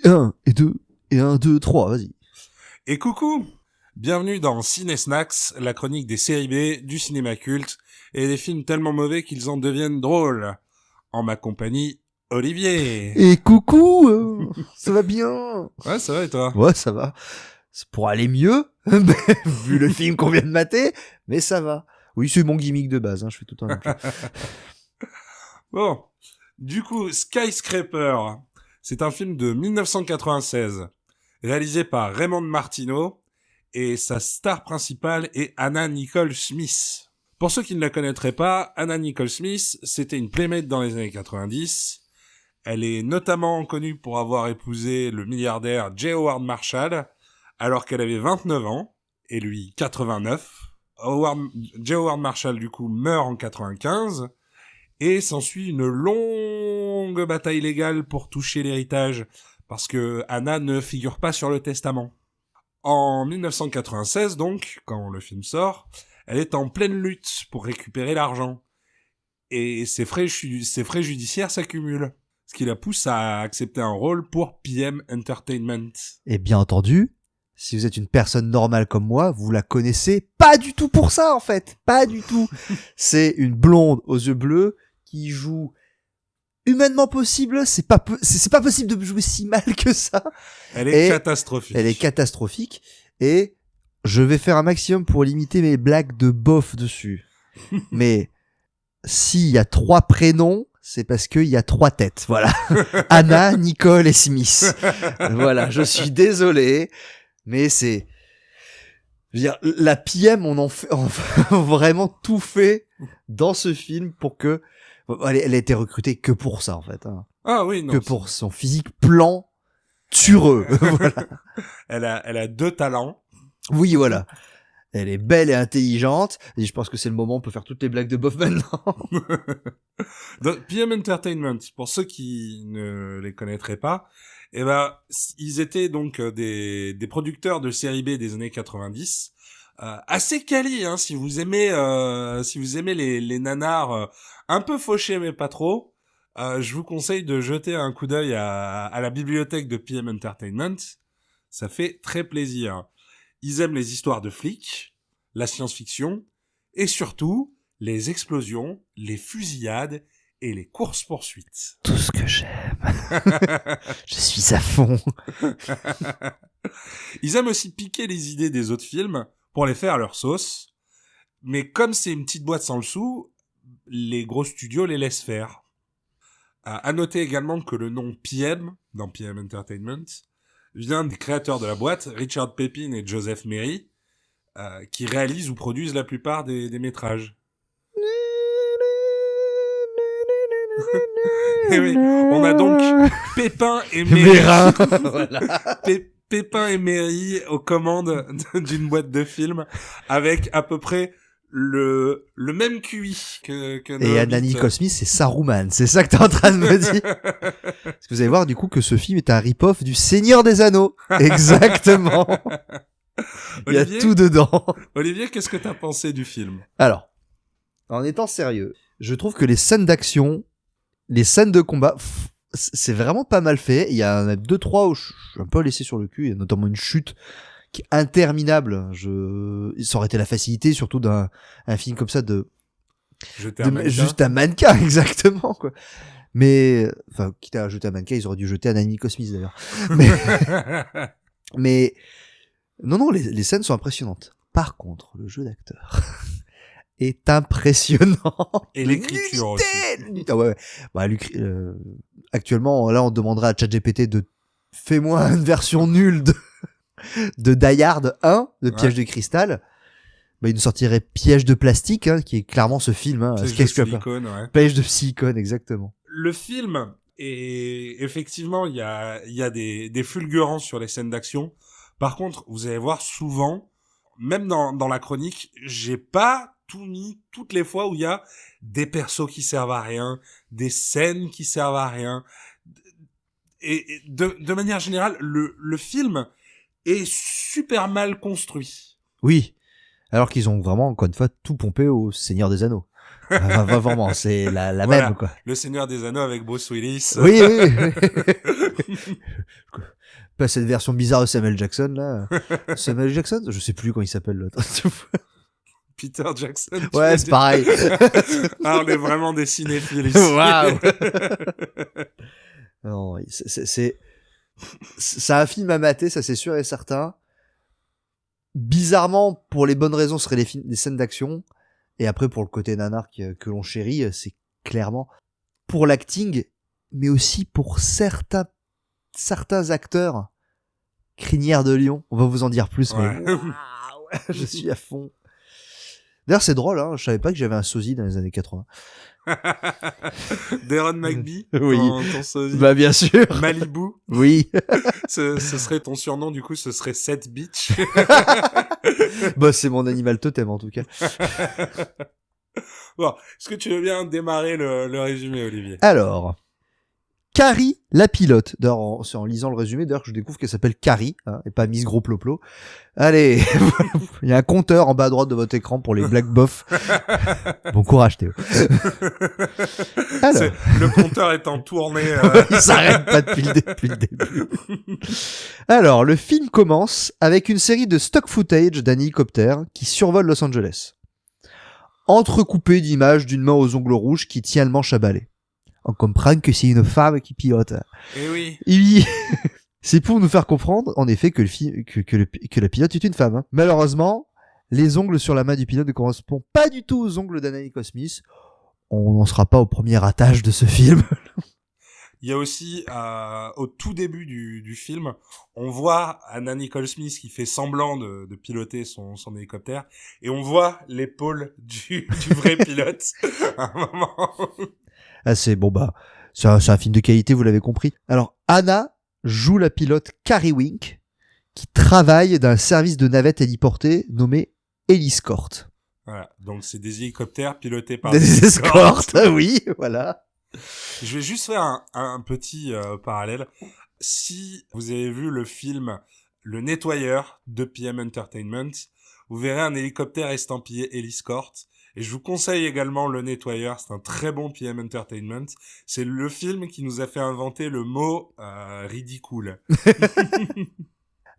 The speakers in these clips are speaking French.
Un et deux, et 1, 2, 3, vas-y. Et coucou! Bienvenue dans Ciné Snacks, la chronique des séries B, du cinéma culte, et des films tellement mauvais qu'ils en deviennent drôles. En ma compagnie, Olivier. Et coucou, ça va bien? Ouais, ça va et toi? Ouais, ça va. C'est pour aller mieux, vu le film qu'on vient de mater, mais ça va. Oui, c'est mon gimmick de base, je fais tout le temps la même chose. Bon. Du coup, Skyscraper, c'est un film de 1996, réalisé par Raymond Martino, et sa star principale est Anna Nicole Smith. Pour ceux qui ne la connaîtraient pas, Anna Nicole Smith, c'était une playmate dans les années 90. Elle est notamment connue pour avoir épousé le milliardaire J. Howard Marshall, alors qu'elle avait 29 ans, et lui 89. J. Howard Marshall, du coup, meurt en 95, et s'ensuit une longue bataille légale pour toucher l'héritage, parce que Anna ne figure pas sur le testament. En 1996, donc, quand le film sort, elle est en pleine lutte pour récupérer l'argent. Et ses frais judiciaires s'accumulent, ce qui la pousse à accepter un rôle pour PM Entertainment. Et bien entendu, si vous êtes une personne normale comme moi, vous la connaissez pas du tout pour ça, en fait. Pas du tout. C'est une blonde aux yeux bleus qui joue humainement possible. C'est pas possible de jouer si mal que ça. Elle est catastrophique. Elle est catastrophique. Et je vais faire un maximum pour limiter mes blagues de bof dessus. Mais s'il y a 3 prénoms, c'est parce qu'il y a 3 têtes. Voilà. Anna, Nicole et Smith. Voilà. Je suis désolé. Mais c'est... Je veux dire, la PM, on vraiment tout fait dans ce film pour que... Elle a été recrutée que pour ça, en fait. Ah oui, non. Que pour son physique plantureux. Voilà. Elle a 2 talents. Oui, voilà. Elle est belle et intelligente. Et je pense que c'est le moment où on peut faire toutes les blagues de bof maintenant. Donc, PM Entertainment, pour ceux qui ne les connaîtraient pas, eh ben, ils étaient donc des producteurs de série B des années 90, assez quali, si vous aimez les nanars un peu fauchés mais pas trop. Je vous conseille de jeter un coup d'œil à la bibliothèque de PM Entertainment. Ça fait très plaisir. Ils aiment les histoires de flics, la science-fiction, et surtout les explosions, les fusillades et les courses-poursuites. Tout ce que j'aime. Je suis à fond. Ils aiment aussi piquer les idées des autres films pour les faire à leur sauce. Mais comme c'est une petite boîte sans le sou, les gros studios les laissent faire. À noter également que le nom PM, dans PM Entertainment, vient des créateurs de la boîte, Richard Pepin et Joseph Merry, qui réalisent ou produisent la plupart des métrages. Et oui, on a donc Pépin et Merry. Voilà. Pépin et Merry aux commandes d'une boîte de films avec à peu près le même QI que et Anna Nicole Smith, c'est Saruman. C'est ça que t'es en train de me dire. Parce que vous allez voir, du coup, que ce film est un rip-off du Seigneur des Anneaux. Exactement. Il y a tout dedans. Olivier, qu'est-ce que t'as pensé du film? Alors, en étant sérieux, je trouve que les scènes d'action, les scènes de combat, c'est vraiment pas mal fait. Il y en a 2-3 où je suis un peu laissé sur le cul. Il y a notamment une chute qui est interminable. Ça aurait été la facilité, surtout d'un film comme ça juste un mannequin, exactement, quoi. Mais, enfin, quitte à jeter un mannequin, ils auraient dû jeter un Annie Cosmis, d'ailleurs. Mais, non, les scènes sont impressionnantes. Par contre, le jeu d'acteur est impressionnant. Et l'écriture aussi. Ah ouais. Bah, actuellement, là, on demanderait à ChatGPT de fais-moi une version nulle de Die Hard 1, de Piège de cristal. Bah, il nous sortirait Piège de plastique, qui est clairement ce film. Piège de silicone, ouais. Piège de silicone, exactement. Le film, et effectivement, il y a des fulgurances sur les scènes d'action. Par contre, vous allez voir souvent, même dans la chronique, j'ai pas tout mis toutes les fois où il y a des persos qui servent à rien, des scènes qui servent à rien. Et de manière générale, le film est super mal construit. Oui. Alors qu'ils ont vraiment, encore une fois, tout pompé au Seigneur des Anneaux. Vraiment, c'est la Voilà. même, quoi. Le Seigneur des Anneaux avec Bruce Willis. Oui, oui. Pas cette version bizarre de Samuel Jackson, là. Samuel Jackson? Je sais plus comment il s'appelle, l'autre. Peter Jackson. tu Ouais, veux c'est dire. pareil. Ah, on est vraiment des cinéphiles ici. Waouh. Non, c'est un film à mater, ça c'est sûr et certain. Bizarrement, pour les bonnes raisons, ce seraient des scènes d'action. Et après, pour le côté nanar que l'on chérit, c'est clairement pour l'acting, mais aussi pour certains acteurs. Crinière de lion, on va vous en dire plus, Ouais. mais waouh, je suis à fond. D'ailleurs, c'est drôle, hein, je savais pas que j'avais un sosie dans les années 80. Deron McBee. Oui. Ton sosie. Bah, bien sûr. Malibu. Oui. Ce serait ton surnom, du coup, ce serait Seth Beach. Bah, c'est mon animal totem, en tout cas. Bon, est-ce que tu veux bien démarrer le résumé, Olivier? Alors, Carrie, la pilote. D'ailleurs, c'est en lisant le résumé, d'ailleurs, que je découvre qu'elle s'appelle Carrie, hein, et pas Miss Gros Ploplo. Allez, il y a un compteur en bas à droite de votre écran pour les black bof. Bon courage, Théo. Alors. Le compteur est en tournée. Il s'arrête pas depuis le début. Alors, le film commence avec une série de stock footage d'un hélicoptère qui survole Los Angeles. Entrecoupé d'images d'une main aux ongles rouges qui tient le manche à balai. On comprend que c'est une femme qui pilote. Eh oui. Oui. C'est pour nous faire comprendre, en effet, que la pilote est une femme. Hein. Malheureusement, les ongles sur la main du pilote ne correspondent pas du tout aux ongles d'Anna Nicole Smith. On n'en sera pas au premier ratage de ce film. Il y a aussi, au tout début du film, on voit Anna Nicole Smith qui fait semblant de piloter son hélicoptère, et on voit l'épaule du vrai pilote à un moment. Ah, c'est un film de qualité, vous l'avez compris. Alors, Anna joue la pilote Carrie Wink, qui travaille dans un service de navette héliportée nommé Héliscorte. Voilà. Donc, c'est des hélicoptères pilotés par des escortes. Oui, voilà. Je vais juste faire un petit parallèle. Si vous avez vu le film Le Nettoyeur de PM Entertainment, vous verrez un hélicoptère estampillé Héliscorte. Et je vous conseille également Le Nettoyeur, c'est un très bon PM Entertainment. C'est le film qui nous a fait inventer le mot ridicule.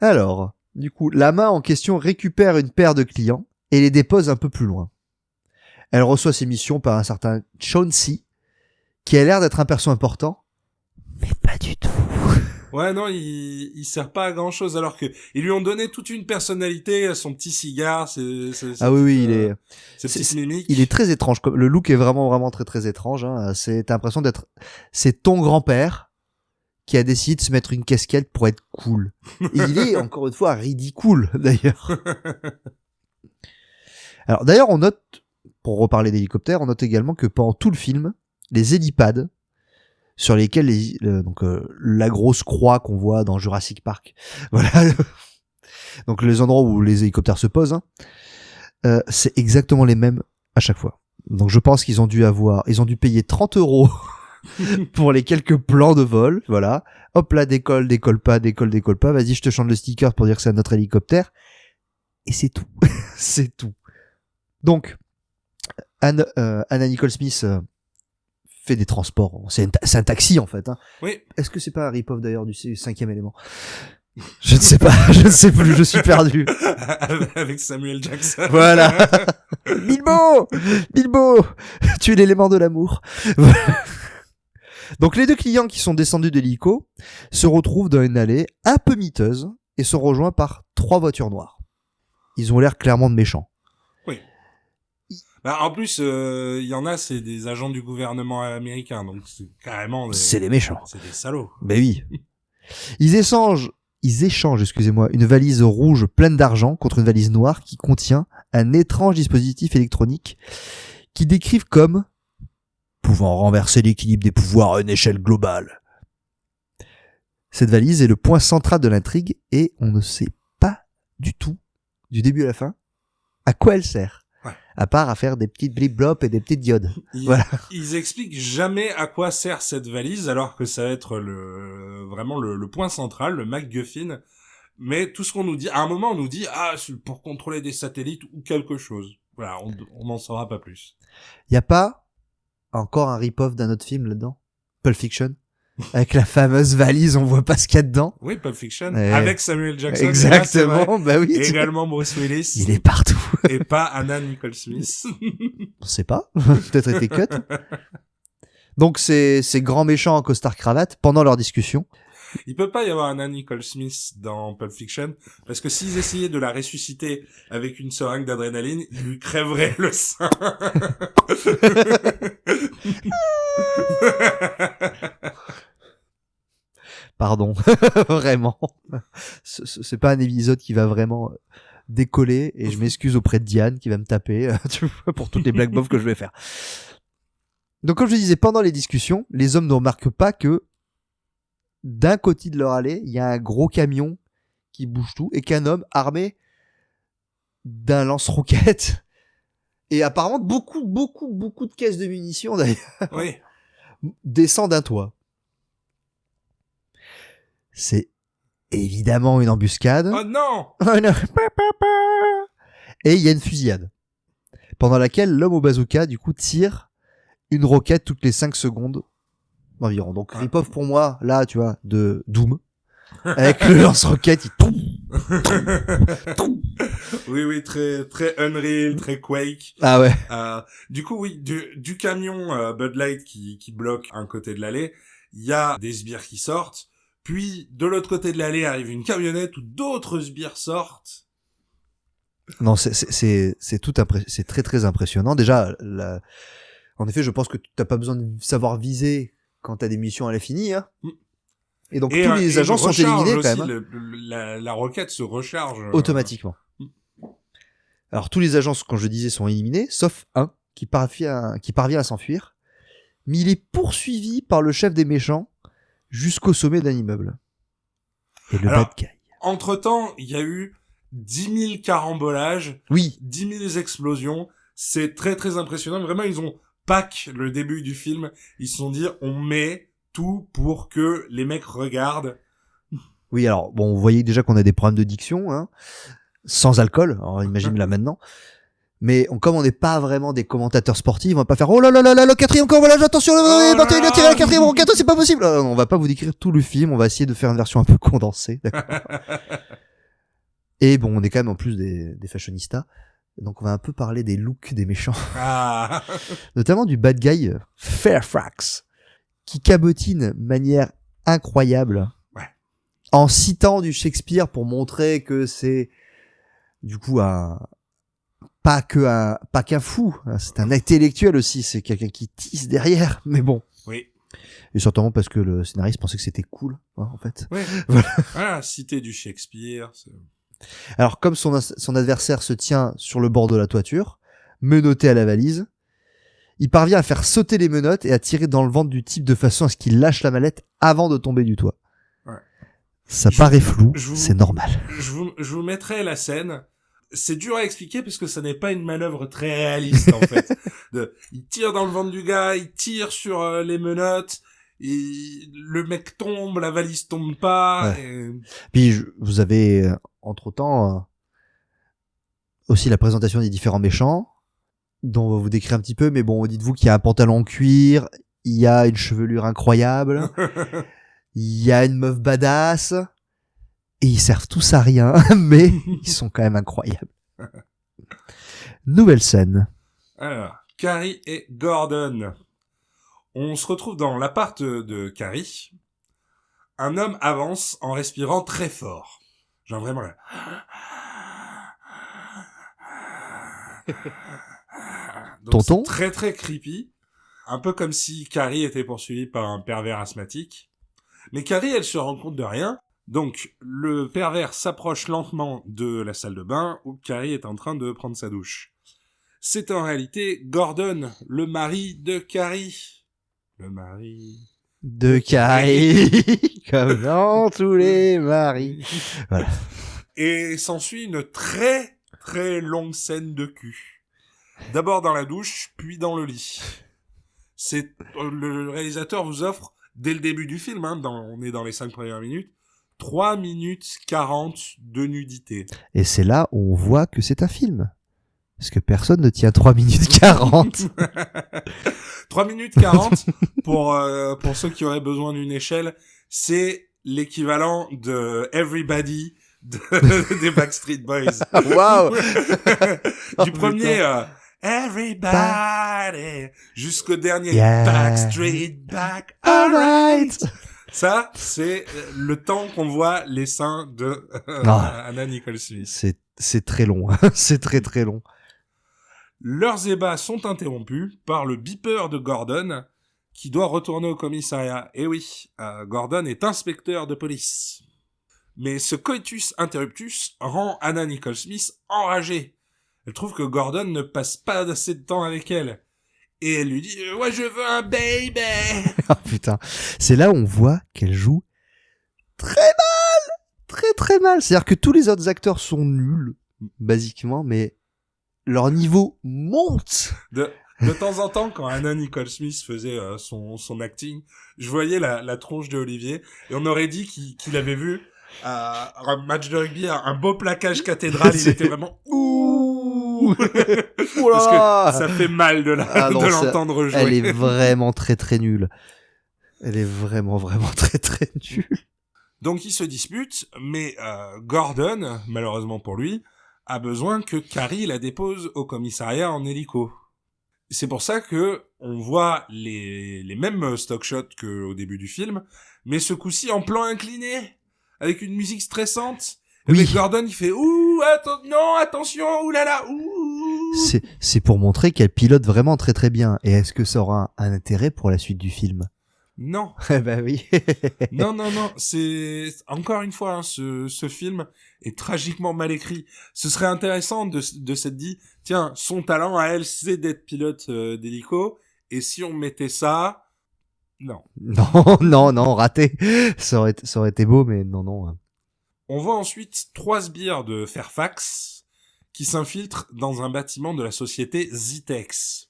Alors, du coup, la main en question récupère une paire de clients et les dépose un peu plus loin. Elle reçoit ses missions par un certain Chauncey, qui a l'air d'être un perso important, mais pas du tout. Ouais, non, il sert pas à grand chose, alors que ils lui ont donné toute une personnalité, son petit cigare, Ah oui, il est, ses petites mimiques. Il est très étrange. Le look est vraiment très très étrange. Hein. T'as l'impression c'est ton grand-père qui a décidé de se mettre une casquette pour être cool. Et il est encore une fois ridicule d'ailleurs. Alors d'ailleurs, on note, pour reparler d'hélicoptères, on note également que pendant tout le film, les hélipads sur lesquels la grosse croix qu'on voit dans Jurassic Park, voilà, donc les endroits où les hélicoptères se posent, hein, c'est exactement les mêmes à chaque fois. Donc je pense qu'ils ont dû payer 30 € pour les quelques plans de vol, voilà. Hop là, décolle pas, vas-y, je te chante le sticker pour dire que c'est notre hélicoptère. Et c'est tout. C'est tout. Donc, Anna Nicole Smith fait des transports. C'est un taxi, en fait. Hein. Oui. Est-ce que c'est pas un rip-off, d'ailleurs, du 5e élément? Je ne sais pas, je ne sais plus, je suis perdu. Avec Samuel Jackson. Voilà. Bilbo, tu es l'élément de l'amour. Donc les deux clients qui sont descendus de l'hélico se retrouvent dans une allée un peu miteuse et sont rejoints par 3 voitures noires. Ils ont l'air clairement de méchants. Oui. Bah, en plus, il y en a, c'est des agents du gouvernement américain, donc c'est carrément c'est des méchants. C'est des salauds. Ben oui. Ils échangent, une valise rouge pleine d'argent contre une valise noire qui contient un étrange dispositif électronique qui décrivent comme pouvant renverser l'équilibre des pouvoirs à une échelle globale. Cette valise est le point central de l'intrigue et on ne sait pas du tout, du début à la fin, à quoi elle sert. Ouais. À part à faire des petites blip-blop et des petites diodes. Ils expliquent jamais à quoi sert cette valise, alors que ça va être vraiment le point central, le MacGuffin. Mais tout ce qu'on nous dit, à un moment on nous dit, c'est pour contrôler des satellites ou quelque chose. Voilà, on n'en saura pas plus. Y a pas encore un rip-off d'un autre film là-dedans? Pulp Fiction? Avec la fameuse valise, on voit pas ce qu'il y a dedans. Oui, Pulp Fiction, Ouais. avec Samuel Jackson. Exactement, bah oui. Et également Bruce Willis. Il est partout. Et pas Anna Nicole Smith. On sait pas. Peut-être été cut. Donc ces grands méchants en costard-cravate, pendant leur discussion. Il peut pas y avoir Anna Nicole Smith dans Pulp Fiction, parce que s'ils essayaient de la ressusciter avec une seringue d'adrénaline, ils lui crèveraient le sein. Pardon. Vraiment. C'est pas un épisode qui va vraiment décoller, et je m'excuse auprès de Diane qui va me taper tu vois, pour toutes les black bombs que je vais faire. Donc comme je disais, pendant les discussions, les hommes ne remarquent pas que d'un côté de leur allée, il y a un gros camion qui bouge tout et qu'un homme armé d'un lance-roquette et apparemment beaucoup de caisses de munitions d'ailleurs Oui. descend d'un toit. C'est évidemment une embuscade. Oh non! Et il y a une fusillade pendant laquelle l'homme au bazooka du coup tire une roquette toutes les 5 secondes environ. Donc rip-off pour moi là, tu vois, de Doom avec le lance-roquette, il tombe. Oui, très Unreal, très Quake. Ah ouais. Du coup, oui, du camion Bud Light qui bloque un côté de l'allée, il y a des sbires qui sortent, puis de l'autre côté de l'allée arrive une camionnette où d'autres sbires sortent. Non, c'est tout c'est très très impressionnant. Déjà, en effet, je pense que t'as pas besoin de savoir viser quand t'as des missions à l'infini, hein. Et donc tous les agents sont éliminés aussi, quand même. La roquette se recharge automatiquement. Alors tous les agents, quand je disais, sont éliminés, sauf un qui parvient à s'enfuir. Mais il est poursuivi par le chef des méchants jusqu'au sommet d'un immeuble. Et le bad guy. Entre-temps, il y a eu 10 000 carambolages, oui, 10 000 explosions. C'est très très impressionnant. Vraiment, ils ont pack le début du film. Ils se sont dit, on met tout pour que les mecs regardent. Oui, alors bon, vous voyez déjà qu'on a des problèmes de diction, hein, sans alcool. Alors imagine là maintenant. Mais comme on n'est pas vraiment des commentateurs sportifs, on va pas faire oh là là là là le quatrième cambolage, attention, il a tiré la quatrième roquette, c'est pas possible. On va pas vous décrire tout le film, on va essayer de faire une version un peu condensée, d'accord. Et bon, on est quand même en plus des fashionistas, donc on va un peu parler des looks des méchants, notamment du bad guy Fairfax, qui cabotine manière incroyable, en citant du Shakespeare pour montrer que c'est du coup pas qu'un fou, c'est un intellectuel aussi, c'est quelqu'un qui tisse derrière, mais bon. Oui. Et certainement parce que le scénariste pensait que c'était cool, hein, en fait. Oui. Voilà, citer du Shakespeare. Alors, comme son adversaire se tient sur le bord de la toiture, menotté à la valise, il parvient à faire sauter les menottes et à tirer dans le ventre du type de façon à ce qu'il lâche la mallette avant de tomber du toit. Ouais. Ça paraît flou, c'est normal. Je vous mettrai la scène. C'est dur à expliquer parce que ça n'est pas une manœuvre très réaliste en fait. Il tire dans le ventre du gars, il tire sur les menottes, le mec tombe, la valise tombe pas. Ouais. Et... Puis vous avez entre-temps aussi la présentation des différents méchants, dont on va vous décrire un petit peu, mais bon, dites-vous qu'il y a un pantalon en cuir, il y a une chevelure incroyable, il y a une meuf badass. Et ils servent tous à rien, mais ils sont quand même incroyables. Nouvelle scène. Alors, Carrie et Gordon. On se retrouve dans l'appart de Carrie. Un homme avance en respirant très fort. Genre vraiment là. Donc Tonton? C'est très très creepy. Un peu comme si Carrie était poursuivie par un pervers asthmatique. Mais Carrie, elle se rend compte de rien. Donc, le pervers s'approche lentement de la salle de bain où Carrie est en train de prendre sa douche. C'est en réalité Gordon, le mari de Carrie. Le mari... de Carrie, comme dans tous les maris. Voilà. Et s'ensuit une très, très longue scène de cul. D'abord dans la douche, puis dans le lit. Le réalisateur vous offre, dès le début du film, hein, on est dans les 5 premières minutes, 3 minutes 40 de nudité. Et c'est là où on voit que c'est un film. Parce que personne ne tient 3 minutes 40. 3 minutes 40 pour ceux qui auraient besoin d'une échelle, c'est l'équivalent de Everybody des Backstreet Boys. Waouh. Du premier Everybody jusqu'au dernier Yeah. Backstreet Back. Alright. Ça, c'est le temps qu'on voit les seins de Anna Nicole Smith. C'est très long. C'est très très long. Leurs ébats sont interrompus par le beeper de Gordon, qui doit retourner au commissariat. Et oui, Gordon est inspecteur de police. Mais ce coitus interruptus rend Anna Nicole Smith enragée. Elle trouve que Gordon ne passe pas assez de temps avec elle. Et elle lui dit « Ouais, je veux un baby !» Oh putain. C'est là où on voit qu'elle joue très mal. Très très mal. C'est-à-dire que tous les autres acteurs sont nuls, basiquement, mais leur niveau monte. De temps en temps, quand Anna Nicole Smith faisait son acting, je voyais la tronche de Olivier, et on aurait dit qu'il avait vu un match de rugby, un beau plaquage cathédrale, il était vraiment ouh parce que ça fait mal de l'entendre jouer. Elle est vraiment très très nulle. Elle est vraiment vraiment très très nulle. Donc ils se disputent, mais Gordon, malheureusement pour lui, a besoin que Carrie la dépose au commissariat en hélico. C'est pour ça que on voit les mêmes stock shots qu'au début du film, mais ce coup-ci en plan incliné, avec une musique stressante. Oui. Et Gordon, il fait ouh, non, attention, oulala, ouh. C'est pour montrer qu'elle pilote vraiment très très bien. Et est-ce que ça aura un intérêt pour la suite du film? Non. Eh ben oui. non, c'est encore une fois, hein, ce film est tragiquement mal écrit. Ce serait intéressant de s'être dit, tiens, son talent à elle, c'est d'être pilote d'hélico, et si on mettait ça, non. Non, raté. Ça aurait été beau, mais non. On voit ensuite 3 sbires de Fairfax qui s'infiltrent dans un bâtiment de la société Zitex.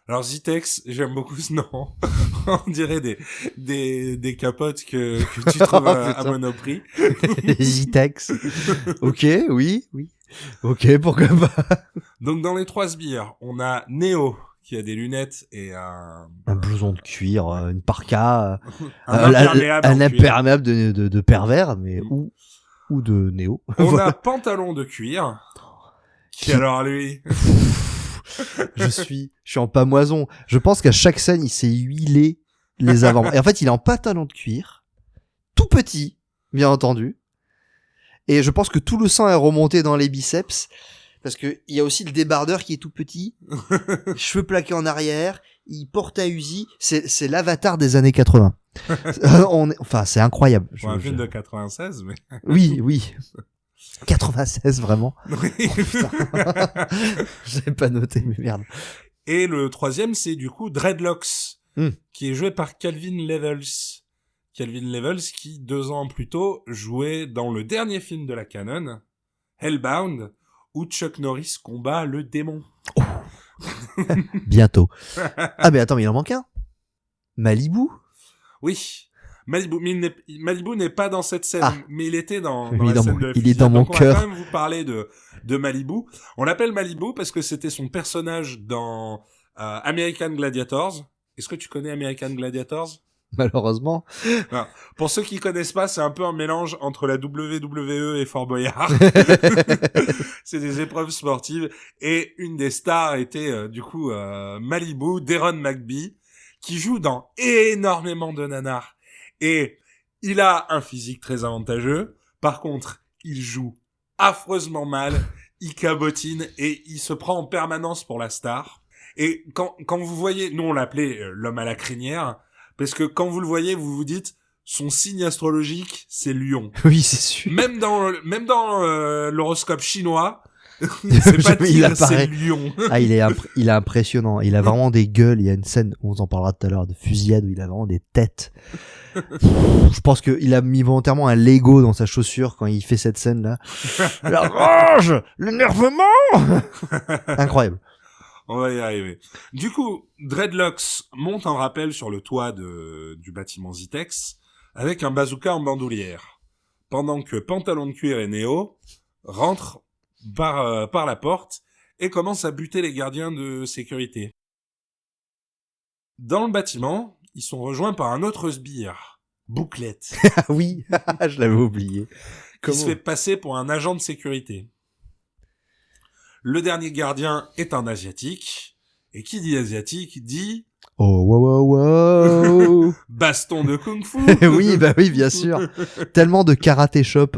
Alors Zitex, j'aime beaucoup ce nom. On dirait des capotes que tu trouves à Monoprix. Zitex. Ok, oui. Ok, pourquoi pas. Donc dans les 3 sbires, on a Neo qui a des lunettes et un blouson de cuir, une parka, un imperméable de pervers, mais ou de Néo. On a pantalon de cuir. Qui alors lui Je suis en pamoison. Je pense qu'à chaque scène, il s'est huilé les avant. Et en fait, il est en pantalon de cuir, tout petit, bien entendu. Et je pense que tout le sang est remonté dans les biceps, parce que il y a aussi le débardeur qui est tout petit, cheveux plaqués en arrière, il porte un Uzi. C'est l'avatar des années 80. Enfin, c'est incroyable. Pour un film de 96, mais... Oui. 96, vraiment. Oui. Oh, putain. J'avais pas noté, mais merde. Et le 3e, c'est du coup Dreadlocks, qui est joué par Calvin Levels. Calvin Levels qui, 2 ans plus tôt, jouait dans le dernier film de la canon, Hellbound, où Chuck Norris combat le démon. Oh. Bientôt. Ah mais attends, mais il en manque un. Malibu. Oui. Malibu n'est pas dans cette scène, mais il était dans la scène de la il est dans mon cœur. On va quand même vous parler de Malibu. On l'appelle Malibu parce que c'était son personnage dans American Gladiators. Est-ce que tu connais American Gladiators? Malheureusement. Alors, pour ceux qui connaissent pas, c'est un peu un mélange entre la WWE et Fort Boyard. C'est des épreuves sportives. Et une des stars était du coup Malibu, Deron McBee, qui joue dans énormément de nanars. Et il a un physique très avantageux. Par contre, il joue affreusement mal, il cabotine et il se prend en permanence pour la star. Et quand vous voyez, nous on l'appelait l'homme à la crinière, parce que quand vous le voyez, vous vous dites, son signe astrologique, c'est Lion. Oui, c'est sûr. Même dans l'horoscope chinois, c'est pas tigre, c'est Lion. Ah, il est impressionnant. Il a vraiment des gueules. Il y a une scène, on en parlera tout à l'heure, de fusillade où il a vraiment des têtes. Je pense qu'il a mis volontairement un Lego dans sa chaussure quand il fait cette scène-là. La rage, l'énervement. Incroyable. On va y arriver. Du coup, Dreadlocks monte en rappel sur le toit du bâtiment Zitex avec un bazooka en bandoulière, pendant que Pantalon de cuir et Neo rentrent par la porte et commence à buter les gardiens de sécurité. Dans le bâtiment, ils sont rejoints par un autre sbire, Bouclette, Ah oui, je l'avais oublié. qui se fait passer pour un agent de sécurité. Le dernier gardien est un asiatique, et qui dit asiatique dit Oh, wow, wow, wow. baston de kung-fu. Oui, bah oui, bien sûr. Tellement de karaté shop.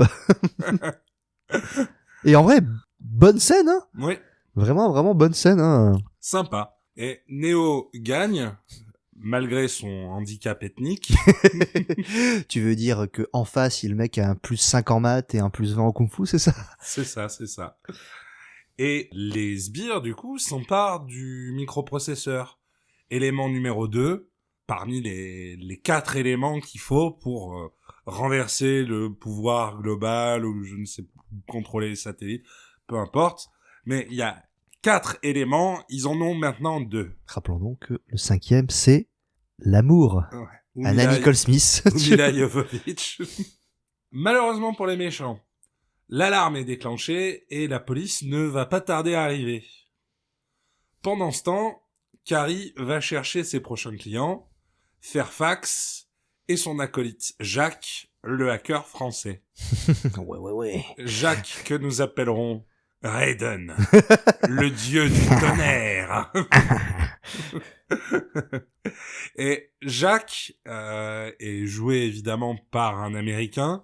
Et en vrai, bonne scène, hein. Oui, Vraiment, vraiment bonne scène, hein. sympa. Et Neo gagne, malgré son handicap ethnique. Tu veux dire que en face, il le mec a un plus 5 en maths et un plus 20 en kung fu, c'est ça? C'est ça. Et les sbires, du coup, s'emparent du microprocesseur. Élément numéro 2, parmi les 4 éléments qu'il faut pour renverser le pouvoir global ou je ne sais pas, contrôler les satellites, peu importe. Mais il y a 4 éléments, ils en ont maintenant 2. Rappelons donc que le 5e, c'est l'amour. Ouais. Anna Nicole Smith. Mila Jovovich. Malheureusement pour les méchants, l'alarme est déclenchée et la police ne va pas tarder à arriver. Pendant ce temps, Carrie va chercher ses prochains clients, Fairfax et son acolyte Jacques, le hacker français. Ouais. Jacques que nous appellerons Raiden, le dieu du tonnerre. Et Jacques est joué évidemment par un Américain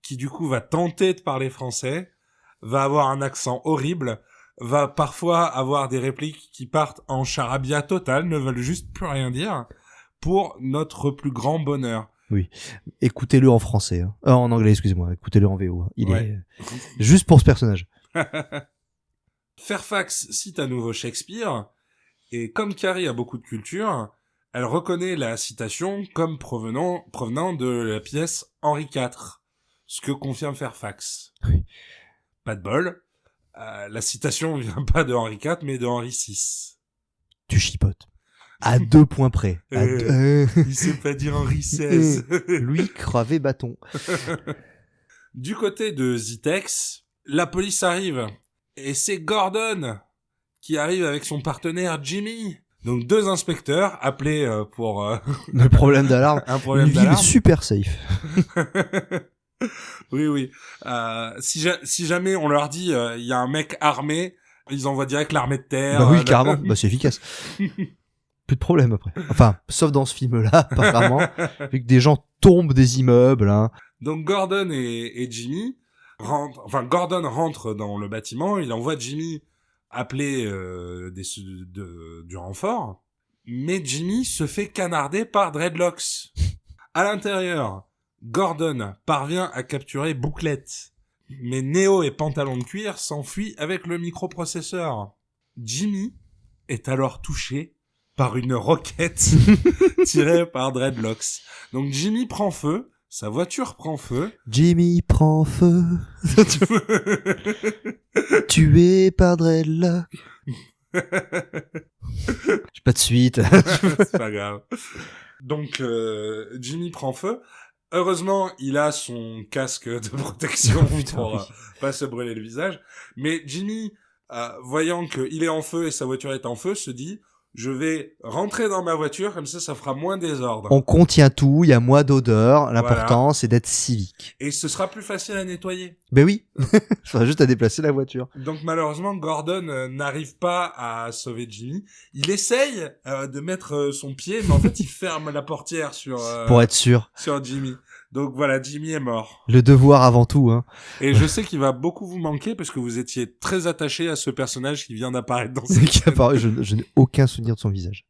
qui du coup va tenter de parler français, va avoir un accent horrible, va parfois avoir des répliques qui partent en charabia total, ne veulent juste plus rien dire, pour notre plus grand bonheur. Oui. Écoutez-le en français. Hein. En anglais, excusez-moi. Écoutez-le en VO. Hein. Il Ouais. est juste pour ce personnage. Fairfax cite à nouveau Shakespeare, et comme Carrie a beaucoup de culture, elle reconnaît la citation comme provenant de la pièce Henri IV, ce que confirme Fairfax. Oui. Pas de bol, la citation vient pas de Henri IV, mais de Henri VI. Tu chipotes. À 2 points près. Il sait pas dire Henri XVI. Lui, cravé bâton. Du côté de Zitex, la police arrive, et c'est Gordon qui arrive avec son partenaire Jimmy. Donc 2 inspecteurs appelés pour Le problème d'alarme. un problème Une ville d'alarme. super safe. Oui. Si jamais on leur dit il y a un mec armé, ils envoient direct l'armée de terre. Bah oui, carrément. Bah c'est efficace. Plus de problème après. Enfin, sauf dans ce film-là, apparemment. Vu que des gens tombent des immeubles, hein. Donc Gordon et Jimmy rentrent. Enfin, Gordon rentre dans le bâtiment. Il envoie Jimmy appeler du renfort. Mais Jimmy se fait canarder par Dreadlocks. À l'intérieur, Gordon parvient à capturer Bouclette. Mais Neo et Pantalon de Cuir s'enfuient avec le microprocesseur. Jimmy est alors touché par une roquette tirée par Dreadlocks. Donc Jimmy prend feu, sa voiture prend feu. Jimmy prend feu. Tué par Dreadlock. J'ai pas de suite. C'est pas grave. Donc Jimmy prend feu. Heureusement, il a son casque de protection pour pas se brûler le visage. Mais Jimmy, voyant qu'il est en feu et sa voiture est en feu, se dit « Je vais rentrer dans ma voiture, comme ça fera moins désordre. » On contient tout, il y a moins d'odeur. L'important, c'est d'être civique. Et ce sera plus facile à nettoyer. Ben oui. Il faudra juste à déplacer la voiture. Donc malheureusement, Gordon n'arrive pas à sauver Jimmy. Il essaye de mettre son pied, mais en fait, il ferme la portière sur Pour être sûr. sur Jimmy. Donc voilà, Jimmy est mort. Le devoir avant tout, hein. Et je sais qu'il va beaucoup vous manquer parce que vous étiez très attaché à ce personnage qui vient d'apparaître dans C'est cette qui scène. apparaît, je n'ai aucun souvenir de son visage.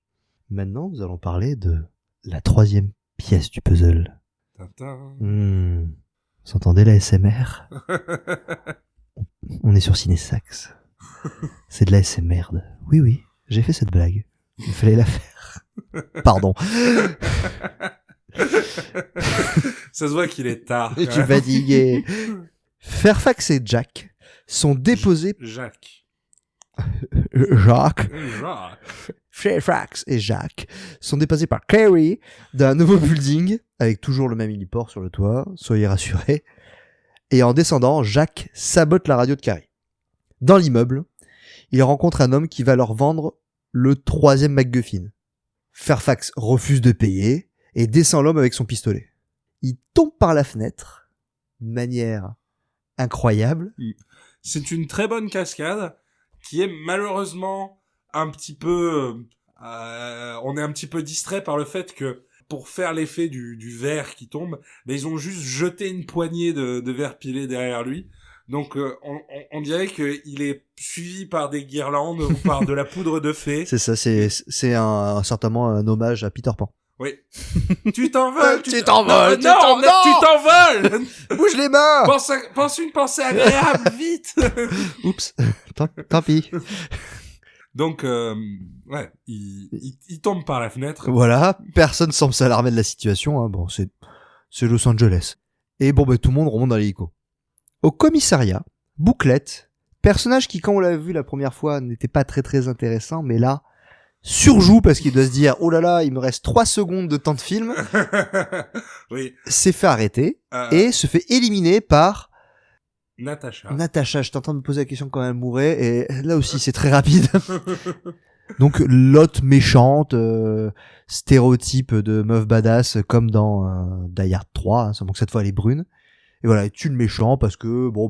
Maintenant, nous allons parler de la 3e pièce du puzzle. Tintin. Vous entendez la SMR? On est sur Cinésax. C'est de la SMR. Oui, j'ai fait cette blague. Il fallait la faire. Pardon. Ça se voit qu'il est tard. Je suis fatigué. Fairfax et Jack sont déposés... Jacques. Jacques. Jacques. Fairfax et Jack sont déposés par Carrie d'un nouveau building avec toujours le même héliport sur le toit, soyez rassurés. Et en descendant, Jack sabote la radio de Carrie. Dans l'immeuble, ils rencontrent un homme qui va leur vendre le 3e MacGuffin. Fairfax refuse de payer et descend l'homme avec son pistolet. Il tombe par la fenêtre d'une manière incroyable. C'est une très bonne cascade qui est malheureusement un petit peu... on est un petit peu distrait par le fait que pour faire l'effet du verre qui tombe, ben, ils ont juste jeté une poignée de verre pilé derrière lui. Donc on dirait qu'il est suivi par des guirlandes ou par de la poudre de fée. C'est ça, certainement un hommage à Peter Pan. Oui. Tu t'envoles, tu t'envoles, non, tu t'envoles. Bouge les mains. Pense une pensée agréable, vite. Oups, tant pis. Donc, ouais, il tombe par la fenêtre. Voilà, personne semble s'alarmer de la situation. Hein. Bon, c'est Los Angeles. Et bon, tout le monde remonte dans l'hélico. Au commissariat, Bouclette, personnage qui, quand on l'a vu la première fois, n'était pas très très intéressant, mais là, surjoue parce qu'il doit se dire, oh là là, il me reste 3 secondes de temps de film. Oui. S'est fait arrêter et se fait éliminer par Natacha, j'étais en train de me poser la question quand elle mourait, et là aussi c'est très rapide. Donc l'hôte méchante, stéréotype de meuf badass comme dans Die Hard 3, hein, donc cette fois elle est brune. Et voilà, elle tue le méchant parce que bon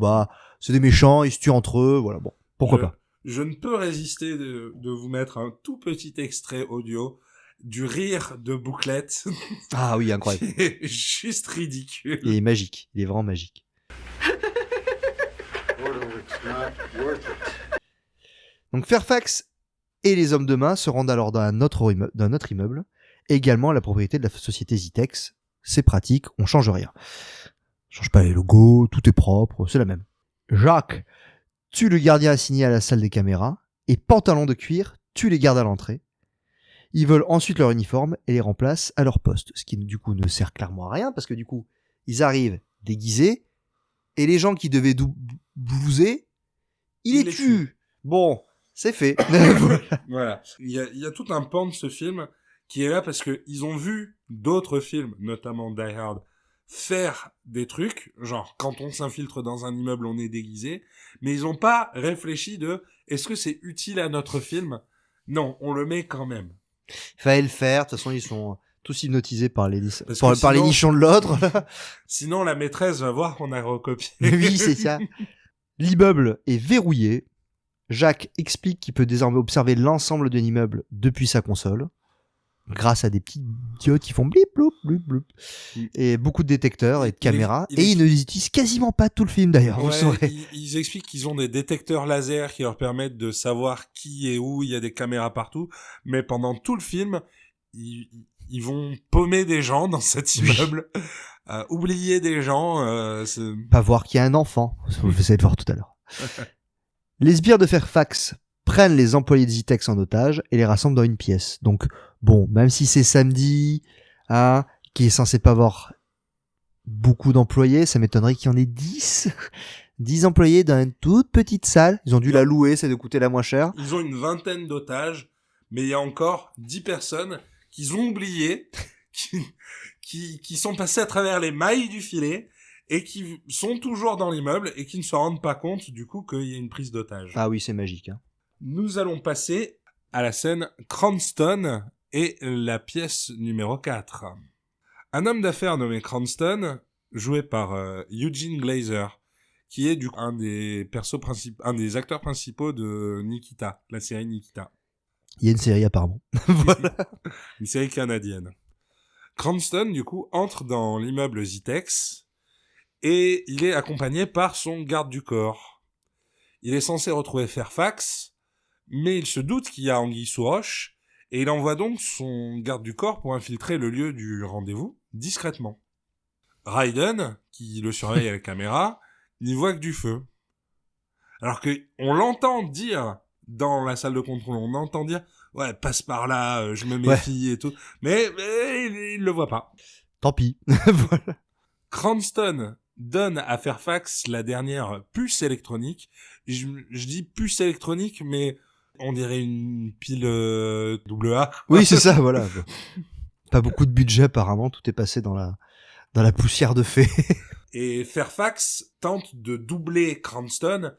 c'est des méchants, ils se tuent entre eux, voilà, bon, pourquoi pas. Je ne peux résister de vous mettre un tout petit extrait audio du rire de Bouclette. Ah oui, incroyable. Qui est juste ridicule. Il est magique, il est vraiment magique. Donc Fairfax et les hommes de main se rendent alors dans un autre immeuble, également la propriété de la société Zitex. C'est pratique, on change rien. On change pas les logos, tout est propre, c'est la même. Jacques tue le gardien assigné à la salle des caméras et Pantalon de cuir tue les gardes à l'entrée. Ils volent ensuite leur uniforme et les remplacent à leur poste, ce qui du coup ne sert clairement à rien parce que du coup ils arrivent déguisés et les gens qui devaient blouser, ils les tuent. Bon, c'est fait. Voilà. Il y a tout un pan de ce film qui est là parce que ils ont vu d'autres films, notamment Die Hard, faire des trucs, genre quand on s'infiltre dans un immeuble, on est déguisé, mais ils ont pas réfléchi de est-ce que c'est utile à notre film ? Non, on le met quand même. Fallait le faire, de toute façon ils sont tous hypnotisés par les sinon, les nichons de l'autre. Sinon la maîtresse va voir qu'on a recopié. Oui, c'est ça. L'immeuble est verrouillé. Jacques explique qu'il peut désormais observer l'ensemble de l'immeuble depuis sa console, grâce à des petits diodes qui font blip, bloup, blip, bloup, et beaucoup de détecteurs et de caméras, et ils ne les utilisent quasiment pas tout le film d'ailleurs, vous le saurez. Ils expliquent qu'ils ont des détecteurs laser qui leur permettent de savoir qui et où, il y a des caméras partout, mais pendant tout le film, ils vont paumer des gens dans cet immeuble, oublier des gens. Pas voir qu'il y a un enfant, vous essayez de voir tout à l'heure. Les sbires de Fairfax prennent les employés de Zitex en otage et les rassemblent dans une pièce. Donc, bon, même si c'est samedi, hein, qui est censé pas avoir beaucoup d'employés, ça m'étonnerait qu'il y en ait 10. 10 employés dans une toute petite salle. Ils ont dû la louer, c'est de coûter la moins cher. Ils ont une 20aine d'otages, mais il y a encore 10 personnes qu'ils ont oubliées, qui sont passées à travers les mailles du filet, et qui sont toujours dans l'immeuble et qui ne se rendent pas compte du coup qu'il y a une prise d'otage. Ah oui, c'est magique. Hein. Nous allons passer à la scène Cranston et la pièce numéro 4. Un homme d'affaires nommé Cranston, joué par Eugene Glazer, qui est un des acteurs principaux de Nikita, la série Nikita. Il y a une série apparemment. Voilà. Une série canadienne. Cranston, du coup, entre dans l'immeuble Zitex, et il est accompagné par son garde du corps. Il est censé retrouver Fairfax, mais il se doute qu'il y a anguille sous roche, et il envoie donc son garde du corps pour infiltrer le lieu du rendez-vous, discrètement. Raiden, qui le surveille à la caméra, n'y voit que du feu. Alors que on l'entend dire, dans la salle de contrôle, on entend dire « Ouais, passe par là, je me méfie et tout », mais il le voit pas. Tant pis. Voilà. Cranston donne à Fairfax la dernière puce électronique. Je dis puce électronique, mais on dirait une pile AA. Oui, c'est ça, voilà. Pas beaucoup de budget apparemment, tout est passé dans la poussière de fée. Et Fairfax tente de doubler Cranston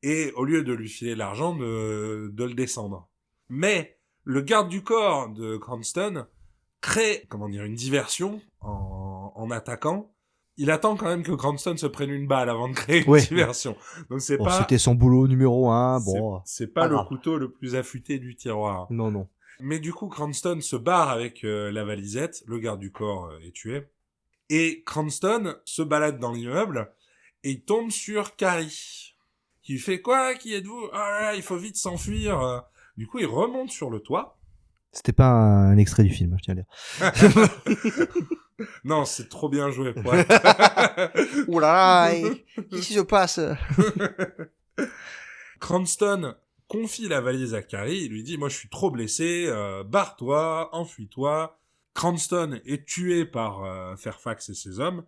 et au lieu de lui filer l'argent, de le descendre. Mais le garde du corps de Cranston crée, une diversion en attaquant. Il attend quand même que Cranston se prenne une balle avant de créer une diversion. Donc c'était son boulot numéro 1. Bon, c'est pas le couteau le plus affûté du tiroir. Non. Mais du coup, Cranston se barre avec la valisette. Le garde du corps est tué. Et Cranston se balade dans l'immeuble et il tombe sur Carrie. Qui lui fait quoi? Qui êtes-vous? Ah là, il faut vite s'enfuir. Du coup, il remonte sur le toit. C'était pas un extrait du film, je tiens à dire. Non, c'est trop bien joué. Ouh là là, qu'est-ce qui se passe? Cranston confie la valise à Carrie. Il lui dit, moi, je suis trop blessé. Barre-toi, enfuis-toi. Cranston est tué par Fairfax et ses hommes.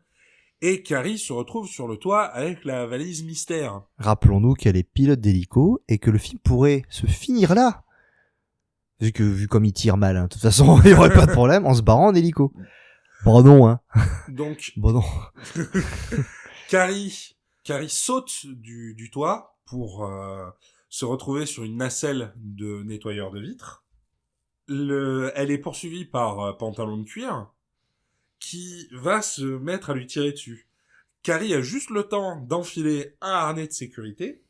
Et Carrie se retrouve sur le toit avec la valise mystère. Rappelons-nous qu'elle est pilote d'hélico et que le film pourrait se finir là. Vu comme il tire mal, hein. De toute façon, il n'y aurait pas de problème en se barrant en hélico. Bon non, hein. Donc, bon non. Carrie saute du toit pour se retrouver sur une nacelle de nettoyeur de vitres. Elle est poursuivie par Pantalon de Cuir, qui va se mettre à lui tirer dessus. Carrie a juste le temps d'enfiler un harnais de sécurité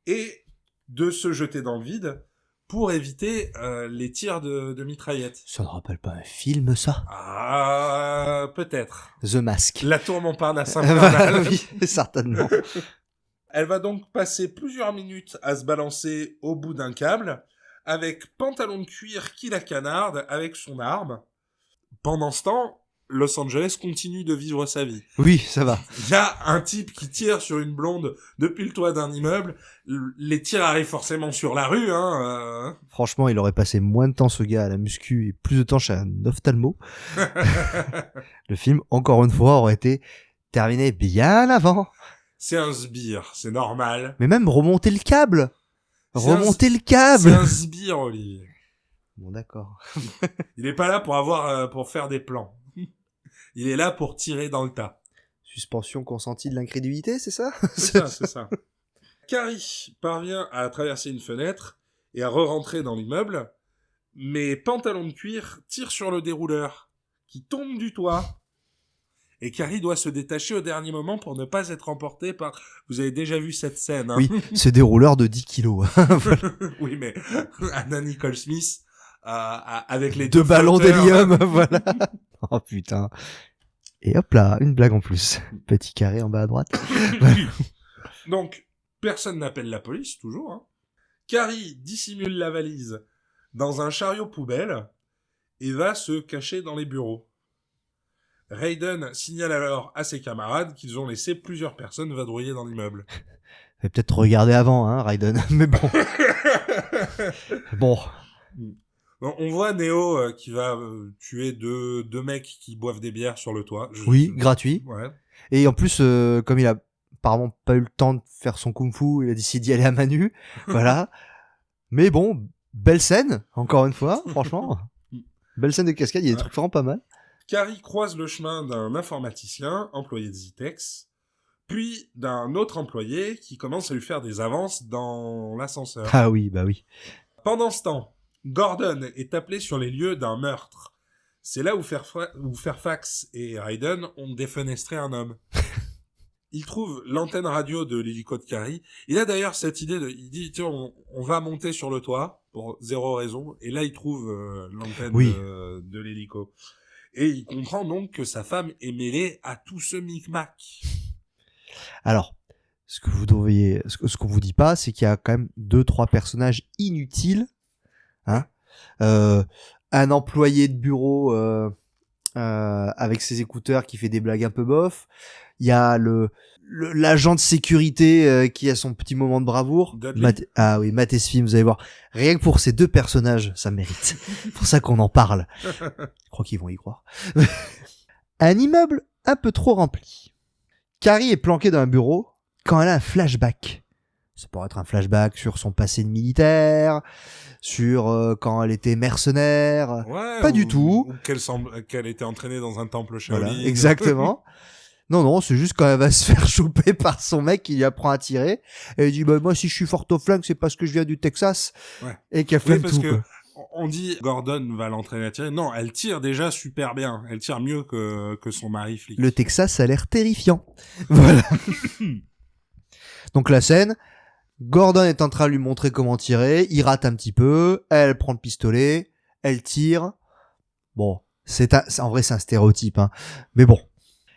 et de se jeter dans le vide pour éviter les tirs de mitraillette. Ça ne rappelle pas un film, ça? Ah, peut-être. The Mask. La tour Montparnasse infernale. Oui, certainement. Elle va donc passer plusieurs minutes à se balancer au bout d'un câble, avec Pantalon de Cuir qui la canarde avec son arme. Pendant ce temps, Los Angeles continue de vivre sa vie. Oui, ça va. Il y a un type qui tire sur une blonde depuis le toit d'un immeuble. Les tirs arrivent forcément sur la rue, hein. Franchement, il aurait passé moins de temps, ce gars, à la muscu et plus de temps chez un ophtalmo. Le film, encore une fois, aurait été terminé bien avant. C'est un sbire, c'est normal. Mais même remonter le câble. C'est un sbire, Olivier. Bon, d'accord. Il est pas là pour faire des plans. Il est là pour tirer dans le tas. Suspension consentie de l'incrédulité, c'est ça? C'est ça. Carrie parvient à traverser une fenêtre et à re-rentrer dans l'immeuble, mais Pantalon de Cuir tire sur le dérouleur, qui tombe du toit. Et Carrie doit se détacher au dernier moment pour ne pas être emportée par... Vous avez déjà vu cette scène, hein? Oui, ce dérouleur de 10 kilos. Oui, mais Anna Nicole Smith, avec les deux ballons flotteurs. d'hélium, voilà. Oh putain. Et hop là, une blague en plus. Petit carré en bas à droite. Donc, personne n'appelle la police, toujours. Hein. Carrie dissimule la valise dans un chariot poubelle et va se cacher dans les bureaux. Raiden signale alors à ses camarades qu'ils ont laissé plusieurs personnes vadrouiller dans l'immeuble. Fallait peut-être regarder avant, hein, Raiden. Mais bon. Bon. On voit Neo qui va tuer deux mecs qui boivent des bières sur le toit. Oui, gratuit. Ouais. Et en plus, comme il a apparemment pas eu le temps de faire son kung-fu, il a décidé d'y aller à main nue. Voilà. Mais bon, belle scène, encore une fois, franchement. Belle scène de cascade, il y a des trucs vraiment pas mal. Carrie croise le chemin d'un informaticien, employé de Zitex, puis d'un autre employé qui commence à lui faire des avances dans l'ascenseur. Ah oui, bah oui. Pendant ce temps, Gordon est appelé sur les lieux d'un meurtre. C'est là où Fairfax et Raiden ont défenestré un homme. Il trouve l'antenne radio de l'hélico de Carrie. Il a d'ailleurs cette idée il dit, tiens, on va monter sur le toit, pour zéro raison, et là il trouve l'antenne de l'hélico. Et il comprend donc que sa femme est mêlée à tout ce micmac. Alors, ce qu'on vous dit pas, c'est qu'il y a quand même 2-3 personnages inutiles, hein. Un employé de bureau avec ses écouteurs qui fait des blagues un peu bof. Il y a l'agent de sécurité qui a son petit moment de bravoure. Matt Esfim, vous allez voir. Rien que pour ces 2 personnages, ça mérite. C'est pour ça qu'on en parle. Je crois qu'ils vont y croire. Un immeuble un peu trop rempli. Carrie est planquée dans un bureau quand elle a un flashback. Ça pourrait être un flashback sur son passé de militaire, sur quand elle était mercenaire. Ouais, pas du tout. Ou qu'elle était entraînée dans un temple Shaolin. Voilà, exactement. Non, c'est juste quand elle va se faire choper par son mec qui lui apprend à tirer. Et il dit, bah, moi, si je suis forte au flingue, c'est parce que je viens du Texas. Ouais. Et qu'elle fait parce tout, que quoi. on dit Gordon va l'entraîner à tirer. Non, elle tire déjà super bien. Elle tire mieux que son mari flic. Le Texas, ça a l'air terrifiant. Voilà. Donc la scène, Gordon est en train de lui montrer comment tirer, il rate un petit peu, elle prend le pistolet, elle tire. Bon, en vrai c'est un stéréotype, hein. Mais bon.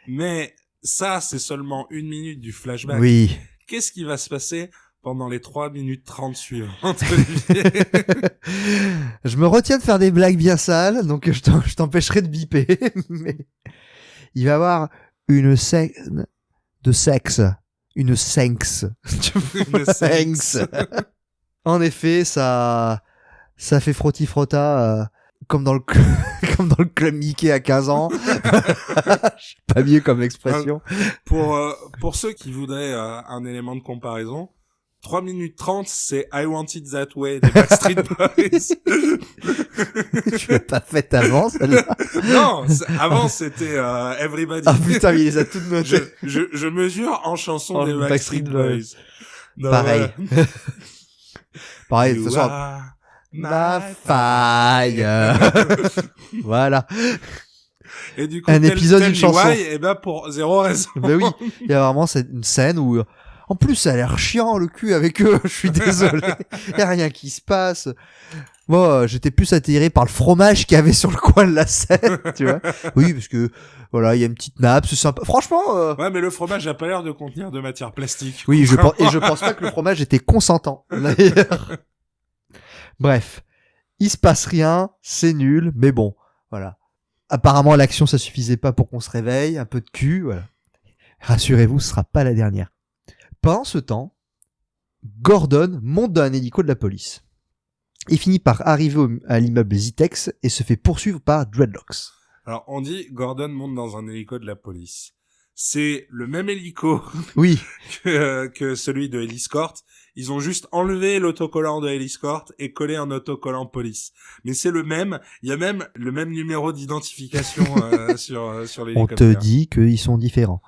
Mais ça, c'est seulement 1 minute du flashback. Oui. Qu'est-ce qui va se passer pendant les 3 minutes 30 suivantes? Je me retiens de faire des blagues bien sales, donc je t'empêcherai de biper. Mais il va y avoir une scène de sexe. Une sexe. Une sexe. En effet, ça fait frotti-frotta, comme dans le club Mickey à 15 ans. Pas mieux comme expression. Pour ceux qui voudraient un élément de comparaison, 3 minutes 30, c'est I Want It That Way des Backstreet Boys. Tu l'as pas faite avant, celle-là? Non, avant c'était Everybody. Ah putain, il les a toutes notées. Je mesure en chanson des Backstreet Boys. Non, pareil. Pareil, de You toute façon. are Ma faille. Voilà. Et du coup, un épisode d'une chanson. Et ben pour 0 raison. Ben oui, il y a vraiment une scène où, en plus, ça a l'air chiant le cul avec eux. Je suis désolé. Il y a rien qui se passe. Moi, j'étais plus attiré par le fromage qu'il y avait sur le coin de la scène, tu vois. Oui, parce que voilà, il y a une petite nappe, c'est sympa. Franchement. Ouais, mais le fromage a pas l'air de contenir de matière plastique. Oui, je pense pas que le fromage était consentant. D'ailleurs. Bref, il se passe rien, c'est nul, mais bon, voilà. Apparemment, l'action, ça suffisait pas pour qu'on se réveille, un peu de cul, voilà. Rassurez-vous, ce sera pas la dernière. Pendant ce temps, Gordon monte dans un hélico de la police. Il finit par arriver à l'immeuble Zitex et se fait poursuivre par Dreadlocks. Alors, on dit Gordon monte dans un hélico de la police. C'est le même hélico oui. que celui de Helliscourt. Ils ont juste enlevé l'autocollant de Helliscourt et collé un autocollant police. Mais c'est le même. Il y a même le même numéro d'identification sur l'hélicoptère. On te dit qu'ils sont différents.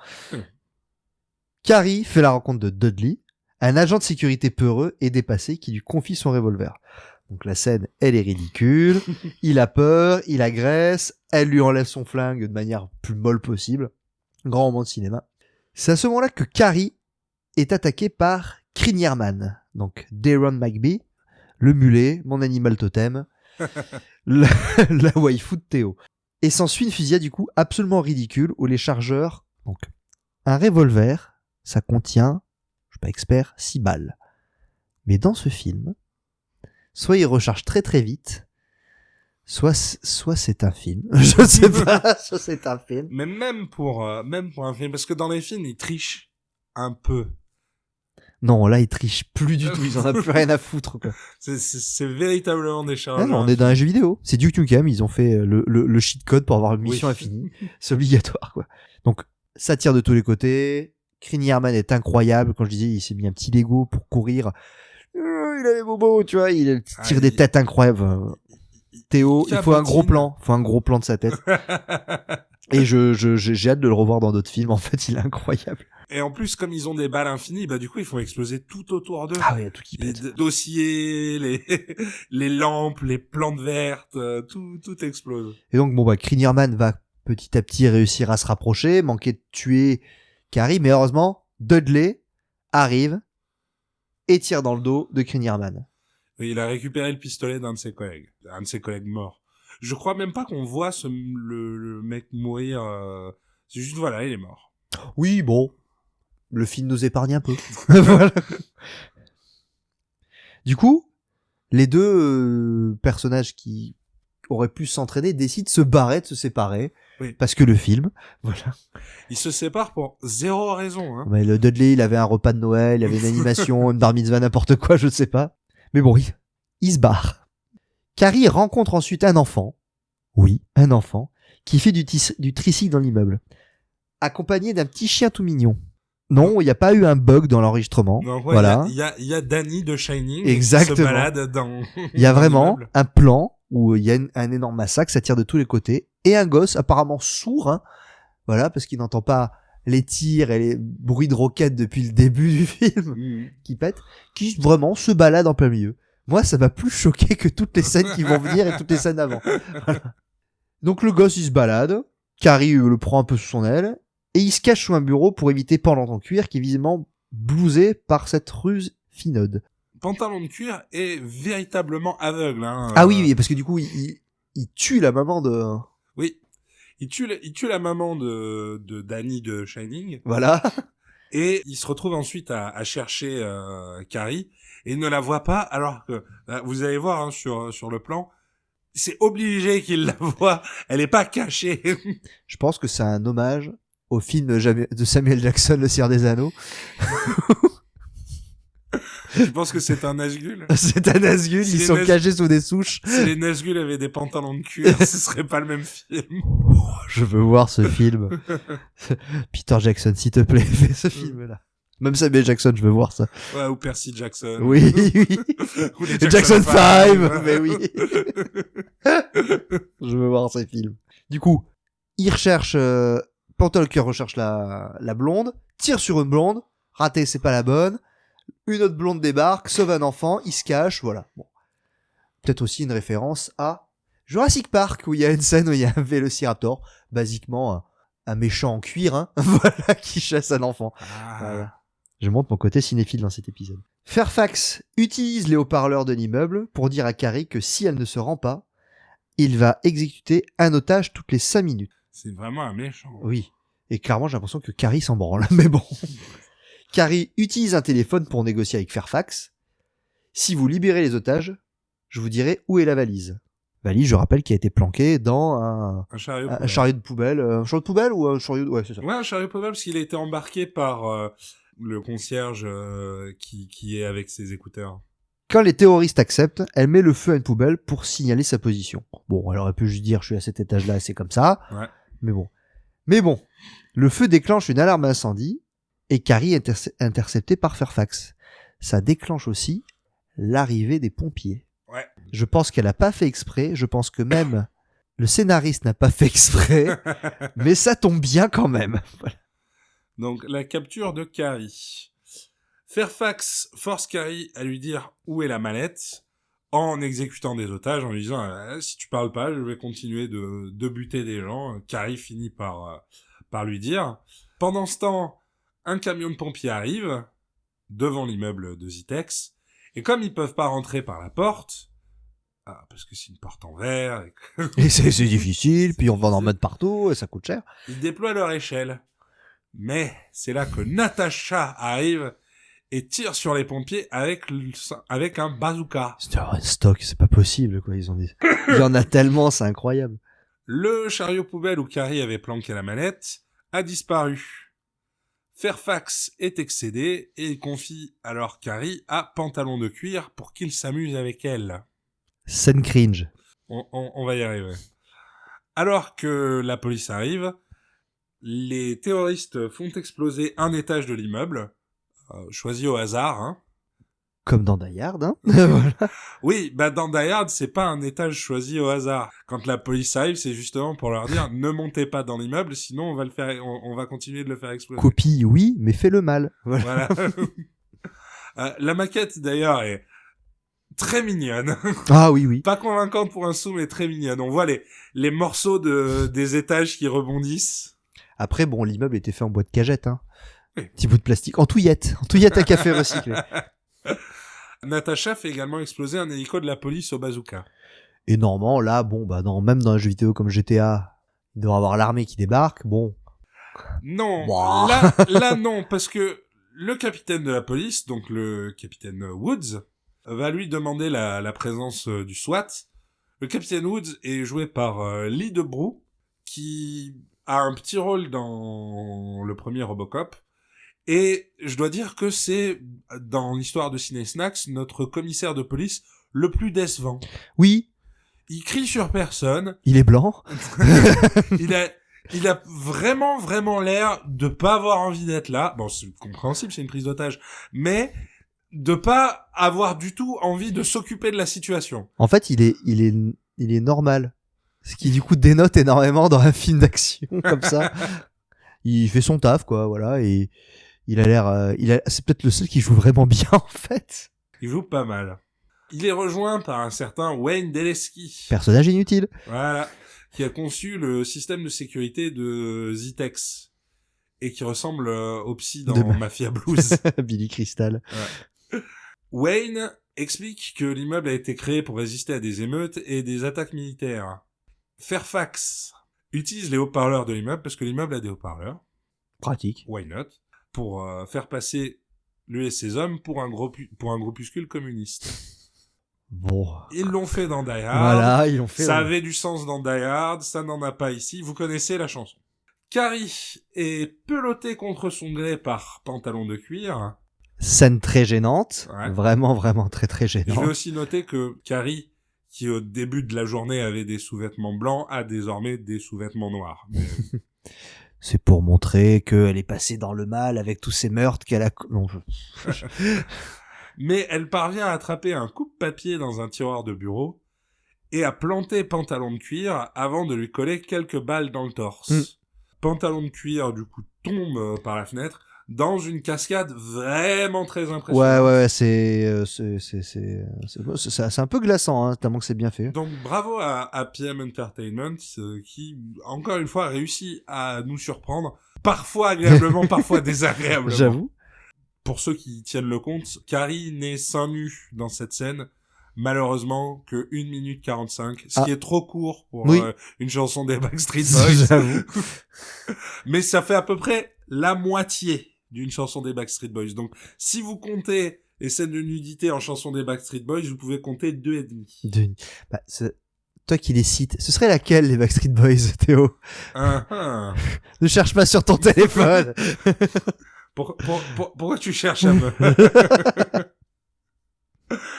Carrie fait la rencontre de Dudley, un agent de sécurité peureux et dépassé qui lui confie son revolver. Donc la scène, elle est ridicule. Il a peur, il agresse, elle lui enlève son flingue de manière plus molle possible. Grand moment de cinéma. C'est à ce moment-là que Carrie est attaquée par Crignierman, donc Daron McBee, le mulet, mon animal totem, la waifu de Théo. Et s'ensuit une fusillade du coup absolument ridicule où les chargeurs, donc un revolver, ça contient, je suis pas expert, 6 balles. Mais dans ce film, soit il recharge très très vite, soit c'est un film. Je sais pas, soit c'est un film. Mais même pour un film, parce que dans les films, ils trichent un peu. Non, là, ils trichent plus du tout. Ils en ont plus rien à foutre, quoi. C'est véritablement des charges. On est dans un jeu vidéo. C'est Duke Nukem. Ils ont fait le cheat code pour avoir une mission infinie. C'est obligatoire, quoi. Donc, ça tire de tous les côtés. Crignierman est incroyable. Quand je disais, il s'est mis un petit Lego pour courir. Il a les bobos, tu vois. Il tire des têtes incroyables. Théo, il faut un gros plan. Il faut un gros plan de sa tête. Et j'ai hâte de le revoir dans d'autres films. En fait, il est incroyable. Et en plus, comme ils ont des balles infinies, bah du coup, ils font exploser tout autour d'eux. Ah oui, il y a tout qui pète. Les dossiers, les lampes, les plantes vertes, tout explose. Et donc, bon, bah, Crignierman va petit à petit réussir à se rapprocher, manquer de tuer Carrie, mais heureusement, Dudley arrive et tire dans le dos de Crignierman. Il a récupéré le pistolet d'un de ses collègues morts. Je crois même pas qu'on voit le mec mourir. C'est juste, voilà, il est mort. Oui, bon. Le film nous épargne un peu. Voilà. Du coup, les deux personnages qui auraient pu s'entraîner décident de se barrer, de se séparer. Oui. Parce que le film, voilà. Ils se séparent pour 0 raison, hein. Mais le Dudley, il avait un repas de Noël, il avait une animation, une bar mitzvah, n'importe quoi, je ne sais pas. Mais bon, il se barre. Carrie rencontre ensuite un enfant. Oui, un enfant. Qui fait du tricycle dans l'immeuble. Accompagné d'un petit chien tout mignon. Non, il n'y a pas eu un bug dans l'enregistrement. Donc, ouais, voilà. Il y a Danny de Shining. Exactement. Qui se balade dans. Il y a vraiment un plan où il y a un énorme massacre, ça tire de tous les côtés, et un gosse apparemment sourd, hein, voilà, parce qu'il n'entend pas les tirs et les bruits de roquettes depuis le début du film qui pètent, qui vraiment se balade en plein milieu. Moi, ça m'a plus choqué que toutes les scènes qui vont venir et toutes les scènes avant. Voilà. Donc le gosse, il se balade, Carrie le prend un peu sous son aile, et il se cache sous un bureau pour éviter Pantalon de cuir, qui est visiblement blousé par cette ruse finaude. Pantalon de cuir est véritablement aveugle. Hein. Ah oui, parce que du coup, il tue la maman de... Oui, il tue la maman de Danny de Shining. Voilà. Et il se retrouve ensuite à chercher Carrie, et il ne la voit pas, alors que, vous allez voir hein, sur le plan, c'est obligé qu'il la voit, elle est pas cachée. Je pense que c'est un hommage au film de Samuel Jackson, Le Seigneur des Anneaux. Je pense que c'est un Nazgûl. C'est un Nazgûl, ils sont cachés sous des souches. Si les Nazgûl avaient des pantalons de cuir, ce serait pas le même film. Oh, je veux voir ce film. Peter Jackson, s'il te plaît, fais ce film-là. Même Samuel Jackson, je veux voir ça. Ouais, ou Percy Jackson. Oui, oui. Ou les Jackson 5, mais oui. Je veux voir ces films. Du coup, il recherche, Pantalon de cuir recherche la blonde, tire sur une blonde, raté, c'est pas la bonne. Une autre blonde débarque, sauve un enfant, il se cache, voilà. Bon. Peut-être aussi une référence à Jurassic Park, où il y a une scène où il y a un vélociraptor, basiquement un méchant en cuir, hein, voilà, qui chasse un enfant. Ah. Voilà. Je montre mon côté cinéphile dans cet épisode. Fairfax utilise les haut-parleurs de l'immeuble pour dire à Carrie que si elle ne se rend pas, il va exécuter un otage toutes les 5 minutes. C'est vraiment un méchant. Oui. Et clairement, j'ai l'impression que Carrie s'en branle, mais bon. Carrie utilise un téléphone pour négocier avec Fairfax. Si vous libérez les otages, je vous dirai où est la valise. Valise, je rappelle, qui a été planquée dans un chariot de poubelle. Un chariot de poubelle ou un chariot de... Ouais, c'est ça. Ouais, un chariot de poubelle, parce qu'il a été embarqué par le concierge qui est avec ses écouteurs. Quand les terroristes acceptent, elle met le feu à une poubelle pour signaler sa position. Bon, elle aurait pu juste dire, je suis à cet étage-là, c'est comme ça. Ouais. Mais bon. Le feu déclenche une alarme incendie et Carrie est interceptée par Fairfax. Ça déclenche aussi l'arrivée des pompiers. Ouais. Je pense qu'elle a pas fait exprès. Je pense que même le scénariste n'a pas fait exprès. Mais ça tombe bien quand même. Voilà. Donc, la capture de Carrie. Fairfax force Carrie à lui dire où est la mallette en exécutant des otages, en lui disant si tu parles pas, je vais continuer de buter des gens. Carrie finit par lui dire. Pendant ce temps, un camion de pompiers arrive devant l'immeuble de Zitex, et comme ils peuvent pas rentrer par la porte, parce que c'est une porte en verre, et c'est difficile, puis on va en mettre partout, et ça coûte cher. Ils déploient leur échelle. Mais c'est là que Natasha arrive et tire sur les pompiers avec un bazooka. C'est un stock, c'est pas possible, quoi. Il y en a tellement, c'est incroyable. Le chariot poubelle où Carrie avait planqué la mallette a disparu. Fairfax est excédé et il confie alors Carrie à Pantalon de cuir pour qu'il s'amuse avec elle. Scène cringe. On va y arriver. Alors que la police arrive, les terroristes font exploser un étage de l'immeuble, choisi au hasard, hein. Comme dans Die Hard, hein. Voilà. Oui, dans Die Hard, c'est pas un étage choisi au hasard. Quand la police arrive, c'est justement pour leur dire ne montez pas dans l'immeuble, sinon on va continuer de le faire exploser. Copie, oui, mais fais le mal. Voilà. La maquette, d'ailleurs, est très mignonne. Ah oui. Pas convaincante pour un sou, mais très mignonne. On voit les morceaux des étages qui rebondissent. Après, bon, l'immeuble était fait en bois de cagette, hein. Oui. Petit bout de plastique. En touillette à café recyclé. Natasha fait également exploser un hélico de la police au bazooka. Et normalement, là, même dans un jeu vidéo comme GTA, il doit y avoir l'armée qui débarque, bon. Non, Wow. là non, parce que le capitaine de la police, donc le capitaine Woods, va lui demander la présence du SWAT. Le capitaine Woods est joué par Lee Debroux, qui a un petit rôle dans le premier Robocop. Et je dois dire que c'est, dans l'histoire de Ciné Snacks, notre commissaire de police le plus décevant. Oui. Il crie sur personne. Il est blanc. Il a vraiment l'air de pas avoir envie d'être là. Bon, c'est compréhensible, c'est une prise d'otage. Mais de pas avoir du tout envie de s'occuper de la situation. En fait, il est normal. Ce qui, du coup, dénote énormément dans un film d'action comme ça. il fait son taf, quoi, voilà, et il a l'air, c'est peut-être le seul qui joue vraiment bien, en fait. Il joue pas mal. Il est rejoint par un certain Wayne Deleski. Personnage inutile. Voilà. Qui a conçu le système de sécurité de Zitex. Et qui ressemble au psy dans Mafia Blues. Billy Crystal. Ouais. Wayne explique que l'immeuble a été créé pour résister à des émeutes et des attaques militaires. Fairfax utilise les haut-parleurs de l'immeuble parce que l'immeuble a des haut-parleurs. Pratique. Why not? Pour faire passer lui et ses hommes pour un groupuscule communiste. Bon. Ils l'ont fait dans Die Hard. Voilà, ils l'ont fait. Ça avait du sens dans Die Hard, ça n'en a pas ici. Vous connaissez la chanson. Carrie est peloté contre son gré par Pantalon de cuir. Scène très gênante. Ouais. Vraiment, vraiment très très gênante. Je vais aussi noter que Carrie, qui au début de la journée avait des sous-vêtements blancs, a désormais des sous-vêtements noirs. Mais... C'est pour montrer qu'elle est passée dans le mal avec tous ces meurtres qu'elle a... Non, Mais elle parvient à attraper un coupe-papier dans un tiroir de bureau et à planter Pantalon de cuir avant de lui coller quelques balles dans le torse. Pantalon de cuir, du coup, tombe par la fenêtre dans une cascade vraiment très impressionnante. Ouais, c'est un peu glaçant, hein, tellement que c'est bien fait. Donc bravo à PM Entertainment qui, encore une fois, réussit à nous surprendre, parfois agréablement, parfois désagréablement. J'avoue. Pour ceux qui tiennent le compte, Carrie n'est seins nus dans cette scène, malheureusement que 1 minute 45, ce qui est trop court pour une chanson des Backstreet Boys. J'avoue. Mais ça fait à peu près la moitié d'une chanson des Backstreet Boys. Donc, si vous comptez les scènes de nudité en chanson des Backstreet Boys, vous pouvez compter 2,5. Bah, toi qui les cites, ce serait laquelle, les Backstreet Boys, Théo? Ne cherche pas sur ton téléphone. Pourquoi tu cherches à me...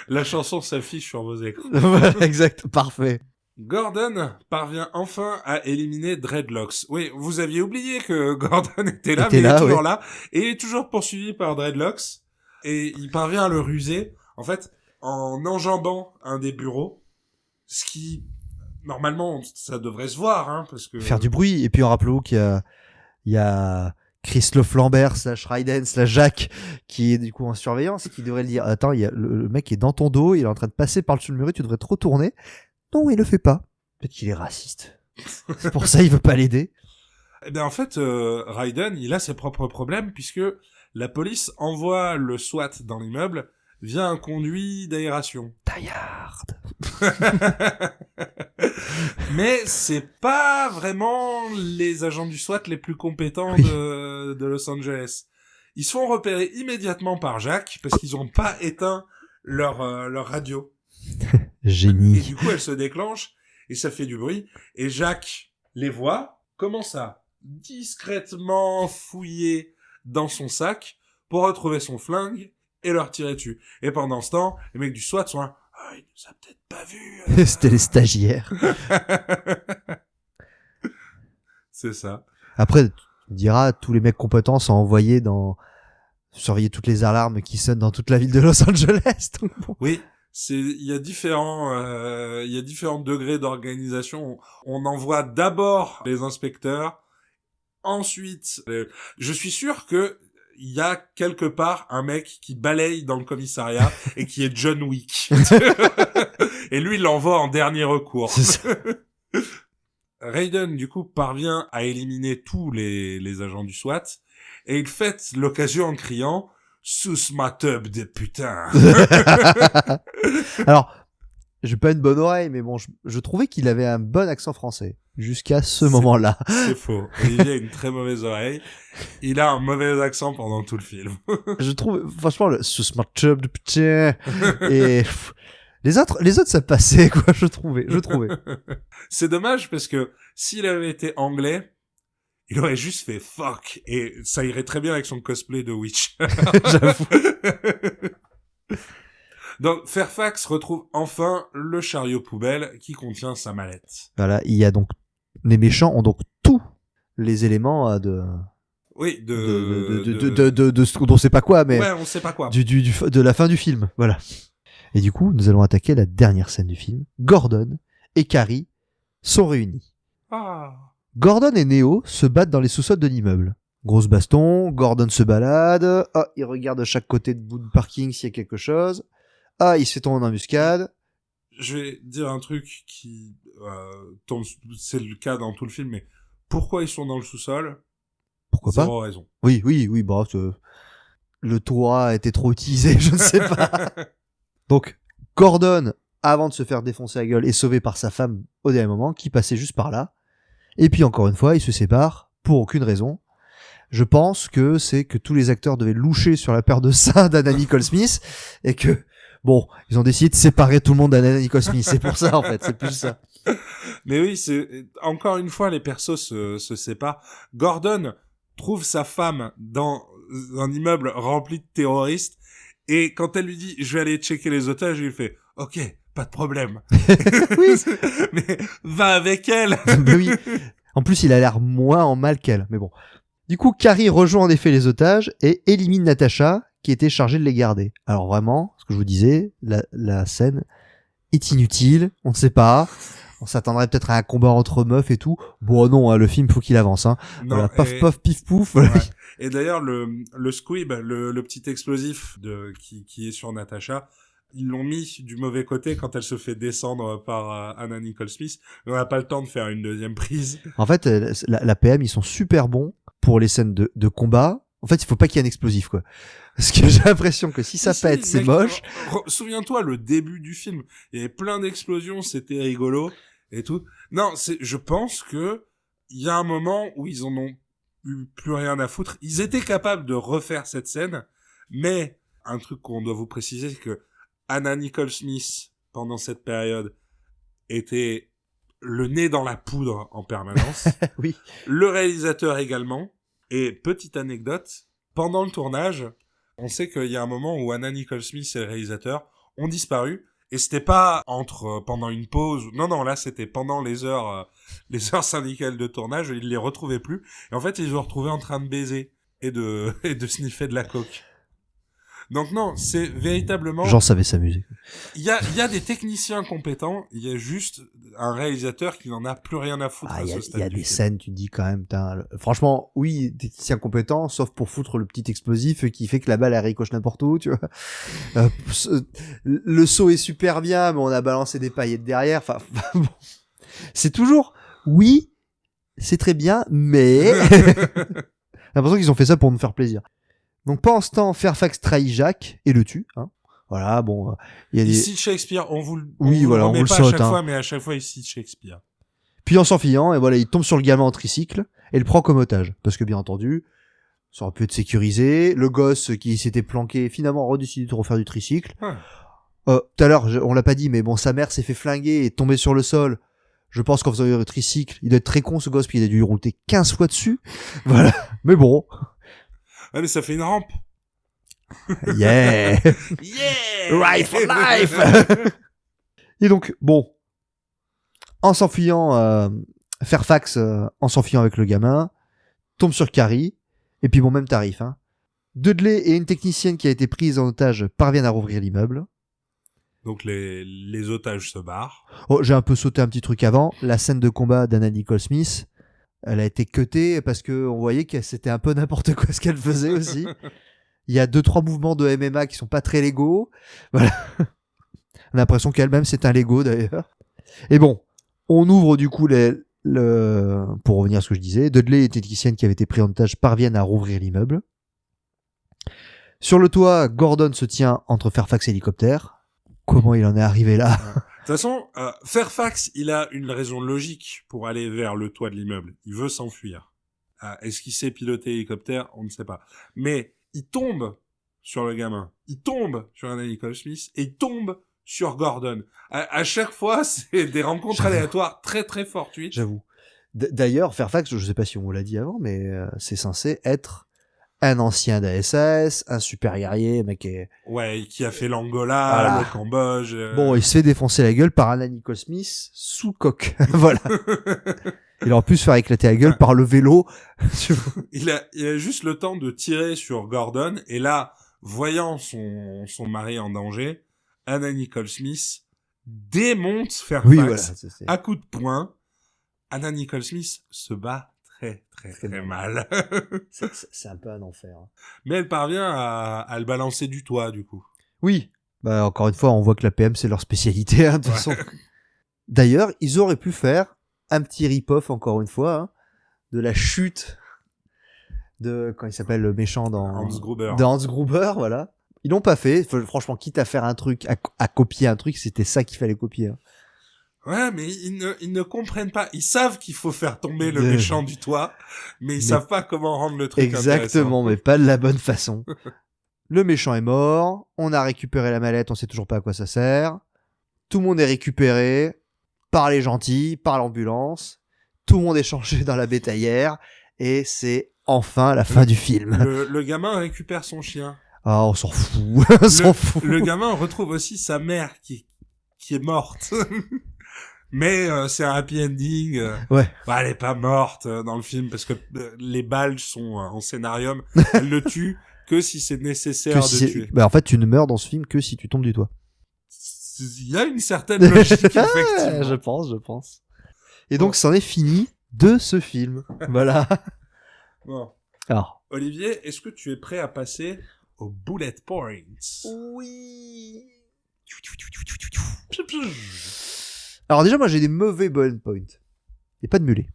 La chanson s'affiche sur vos écrans. Voilà, exact, parfait. Gordon parvient enfin à éliminer Dreadlocks. Oui, vous aviez oublié que Gordon était là, mais il est toujours là. Et il est toujours poursuivi par Dreadlocks. Et il parvient à le ruser, en fait, en enjambant un des bureaux. Ce qui, normalement, ça devrait se voir, hein, parce que... Faire du bruit. Et puis, rappelons qu'il y a Christophe Lambert / Raiden / Jacques qui est du coup en surveillance, qui devrait le dire, attends, il y a le mec est dans ton dos, il est en train de passer par-dessus le mur, tu devrais te retourner. Non, il le fait pas. Peut-être qu'il est raciste. C'est pour ça il veut pas l'aider. Eh bien, en fait, Raiden, il a ses propres problèmes puisque la police envoie le SWAT dans l'immeuble via un conduit d'aération. Die Hard. Mais c'est pas vraiment les agents du SWAT les plus compétents de Los Angeles. Ils se font repérer immédiatement par Jacques parce qu'ils ont pas éteint leur radio. Génie. Et du coup, elle se déclenche et ça fait du bruit. Et Jacques les voit, commence à discrètement fouiller dans son sac pour retrouver son flingue et leur tirer dessus. Et pendant ce temps, les mecs du SWAT sont là, il nous a peut-être pas vu. C'était les stagiaires. C'est ça. Après, tu me diras, tous les mecs compétents sont envoyés surveiller toutes les alarmes qui sonnent dans toute la ville de Los Angeles. Donc bon. Oui. Il y a différents degrés d'organisation. On envoie d'abord les inspecteurs, ensuite, je suis sûr que il y a quelque part un mec qui balaye dans le commissariat et qui est John Wick. Et lui, il l'envoie en dernier recours. Raiden, du coup, parvient à éliminer tous les agents du SWAT et il fête l'occasion en criant « Sous ma tub de putain !» Alors, j'ai pas une bonne oreille, mais bon, je trouvais qu'il avait un bon accent français jusqu'à ce moment-là. C'est faux. Olivier a une très mauvaise oreille. Il a un mauvais accent pendant tout le film. Je trouve, franchement, le sous ma tub de putain et les autres, ça passait, quoi, je trouvais. C'est dommage parce que s'il avait été anglais, il aurait juste fait fuck et ça irait très bien avec son cosplay de Witch. J'avoue. Donc Fairfax retrouve enfin le chariot poubelle qui contient sa mallette. Voilà, il y a donc les méchants ont donc tous les éléments de on sait pas quoi, mais ouais, on sait pas quoi. De la fin du film, voilà. Et du coup, nous allons attaquer la dernière scène du film. Gordon et Carrie sont réunis. Ah. Gordon et Neo se battent dans les sous-sols de l'immeuble. Grosse baston, Gordon se balade, il regarde de chaque côté de bout de parking s'il y a quelque chose, il se fait tomber en embuscade. Je vais dire un truc qui tombe, c'est le cas dans tout le film, mais pourquoi ils sont dans le sous-sol? Pourquoi pas? Zéro raison. Oui, bah, le toit a été trop utilisé, je ne sais pas. Donc, Gordon, avant de se faire défoncer la gueule, est sauvé par sa femme au dernier moment, qui passait juste par là. Et puis, encore une fois, ils se séparent pour aucune raison. Je pense que c'est que tous les acteurs devaient loucher sur la paire de seins d'Anna Nicole Smith, et que, bon, ils ont décidé de séparer tout le monde d'Anna Nicole Smith. C'est pour ça, en fait, c'est plus ça. Mais oui, encore une fois, les persos se séparent. Gordon trouve sa femme dans un immeuble rempli de terroristes, et quand elle lui dit « je vais aller checker les otages », il lui fait « ok, pas de problème ». Oui. Mais va avec elle. Mais oui. En plus, il a l'air moins en mal qu'elle, mais bon. Du coup, Carrie rejoint en effet les otages et élimine Natasha, qui était chargée de les garder. Alors vraiment, ce que je vous disais, la scène est inutile, on ne sait pas. On s'attendrait peut-être à un combat entre meufs et tout. Bon non, le film faut qu'il avance. Hein. Non, voilà, paf paf pif pouf. Ouais. Et d'ailleurs le squib, le petit explosif qui est sur Natasha, ils l'ont mis du mauvais côté quand elle se fait descendre par Anna Nicole Smith. Mais on n'a pas le temps de faire une deuxième prise. En fait, la PM, ils sont super bons pour les scènes de combat. En fait, il faut pas qu'il y ait un explosif, quoi. Parce que j'ai l'impression que si ça pète, c'est moche. Souviens-toi, le début du film, il y avait plein d'explosions, c'était rigolo et tout. Non, je pense que il y a un moment où ils en ont eu plus rien à foutre. Ils étaient capables de refaire cette scène, mais un truc qu'on doit vous préciser, c'est que Anna Nicole Smith, pendant cette période, était le nez dans la poudre en permanence. Oui. Le réalisateur également. Et petite anecdote, pendant le tournage, on sait qu'il y a un moment où Anna Nicole Smith et le réalisateur ont disparu. Et c'était pas pendant une pause. Non, là c'était pendant les heures syndicales de tournage. Ils les retrouvaient plus. Et en fait, ils les ont retrouvés en train de baiser et de sniffer de la coke. Donc non, c'est véritablement... J'en savais s'amuser. Il y a des techniciens compétents, il y a juste un réalisateur qui n'en a plus rien à foutre à ce stade. Il y a des scènes, tu te dis quand même, franchement, oui, technicien compétent, sauf pour foutre le petit explosif qui fait que la balle elle ricoche n'importe où, tu vois. Le saut est super bien, mais on a balancé des paillettes derrière. Enfin, bon. C'est toujours, oui, c'est très bien, mais j'ai l'impression qu'ils ont fait ça pour nous faire plaisir. Donc pendant ce temps, Fairfax trahit Jack et le tue. Hein. Voilà, bon, il y a il des... cite Shakespeare, on vous le remet pas saute, à chaque fois, mais à chaque fois il cite Shakespeare. Puis en s'enfuyant, et voilà, il tombe sur le gamin en tricycle et le prend comme otage, parce que bien entendu, ça aurait pu être sécurisé. Le gosse qui s'était planqué finalement redécidé de refaire du tricycle. Tout à l'heure, on l'a pas dit, mais bon, sa mère s'est fait flinguer et est tombée sur le sol. Je pense qu'en faisant le tricycle, il doit être très con ce gosse, puis il a dû rouler 15 fois dessus. Voilà, mais bon. Ah mais ça fait une rampe. Yeah. Yeah. Right for life. Et donc, bon, en s'enfuyant, Fairfax, en s'enfuyant avec le gamin, tombe sur Carrie, et puis bon, même tarif. Hein. Dudley et une technicienne qui a été prise en otage parviennent à rouvrir l'immeuble. Donc les otages se barrent. Oh, j'ai un peu sauté un petit truc avant. La scène de combat d'Anna Nicole Smith, elle a été cutée parce que on voyait que c'était un peu n'importe quoi ce qu'elle faisait aussi. Il y a 2-3 mouvements de MMA qui sont pas très légaux. Voilà. On a l'impression qu'elle-même c'est un Lego d'ailleurs. Et bon, on ouvre du coup pour revenir à ce que je disais, Dudley et une technicienne qui avaient été pris en otage parviennent à rouvrir l'immeuble. Sur le toit, Gordon se tient entre Fairfax et l'hélicoptère. Comment il en est arrivé là ? De toute façon, Fairfax, il a une raison logique pour aller vers le toit de l'immeuble. Il veut s'enfuir. Est-ce qu'il sait piloter l'hélicoptère ? On ne sait pas. Mais il tombe sur le gamin. Il tombe sur Anna Nicole Smith et il tombe sur Gordon. À chaque fois, c'est des rencontres aléatoires très très fortuites. J'avoue. D'ailleurs, Fairfax, je sais pas si on vous l'a dit avant, mais c'est censé être un ancien d'ASS, un super guerrier, mec. Ouais, qui a fait l'Angola, voilà. le Cambodge. Bon, il se fait défoncer la gueule par Anna Nicole Smith sous coque. Voilà. Il aurait pu se faire éclater la gueule par le vélo. il a juste le temps de tirer sur Gordon, et là, voyant son mari en danger, Anna Nicole Smith démonte Fairfax oui, voilà, à coups de poing. Anna Nicole Smith se bat très Très mal. C'est un peu un enfer. Hein. Mais elle parvient à le balancer du toit, du coup. Oui. Bah, encore une fois, on voit que la PM, c'est leur spécialité, hein, de toute façon. D'ailleurs, ils auraient pu faire un petit rip-off, encore une fois, hein, de la chute de, quand il s'appelle le méchant Hans Gruber. de Hans Gruber, voilà. Ils l'ont pas fait. Franchement, quitte à faire un truc, à copier un truc, c'était ça qu'il fallait copier. Hein. Ouais, mais ils ne comprennent pas. Ils savent qu'il faut faire tomber le méchant du toit, mais ils savent pas comment rendre le truc exactement, mais pas de la bonne façon. Le méchant est mort, on a récupéré la mallette, on sait toujours pas à quoi ça sert. Tout le monde est récupéré par les gentils, par l'ambulance. Tout le monde est changé dans la bétaillère et c'est enfin la fin du film. Le gamin récupère son chien. Ah, on s'en fout, on s'en fout. Le gamin retrouve aussi sa mère qui est morte. Mais c'est un happy ending. Ouais. Bah, elle est pas morte dans le film parce que les balles sont en scénarium. Elle le tue que si c'est nécessaire de tuer. Bah, en fait, tu ne meurs dans ce film que si tu tombes du toit. Il y a une certaine logique, effectivement. Je pense. Et donc, c'en est fini de ce film. Voilà. Bon. Alors. Olivier, est-ce que tu es prêt à passer aux bullet points? Oui. Alors déjà, moi, j'ai des mauvais bullet points. Il n'y a pas de mulet.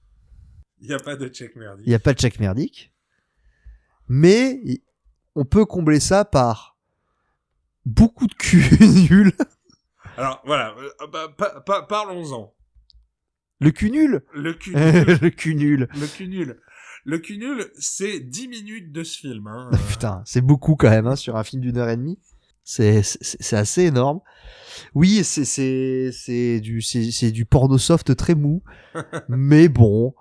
Il n'y a pas de check merdique. Il n'y a pas de check merdique. Mais on peut combler ça par beaucoup de cul nul. Alors, voilà. Parlons-en. Le cul nul. Le cul nul. Le cul nul. Le cul nul. Le cul nul, c'est 10 minutes de ce film. Hein. Putain, c'est beaucoup quand même, hein, sur un film d'1h30. C'est assez énorme. Oui, c'est du porno soft très mou. Mais bon,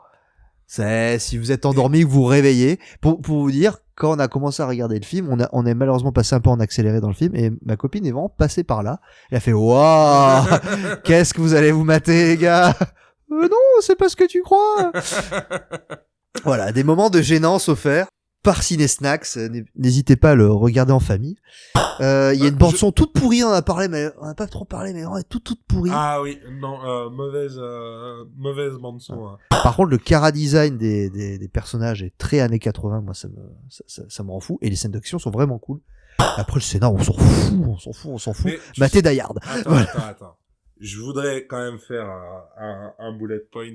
si vous êtes endormi, que vous vous réveillez. Pour vous dire, quand on a commencé à regarder le film, on est malheureusement passé un peu en accéléré dans le film et ma copine est vraiment passée par là. Elle a fait, waouh, qu'est-ce que vous allez vous mater, les gars? Non, c'est pas ce que tu crois. Voilà, des moments de gênance offerts par Ciné Snacks. N'hésitez pas à le regarder en famille. Il y a une bande son toute pourrie, on a parlé, mais on n'a pas trop parlé, mais elle est toute pourrie. Ah oui, non, mauvaise bande son. Hein. Par contre, le chara design des personnages est très années 80, moi ça me rend fou, et les scènes d'action sont vraiment cool. Après le scénar, on s'en fout. Matez Die Hard. Attends. Je voudrais quand même faire un bullet point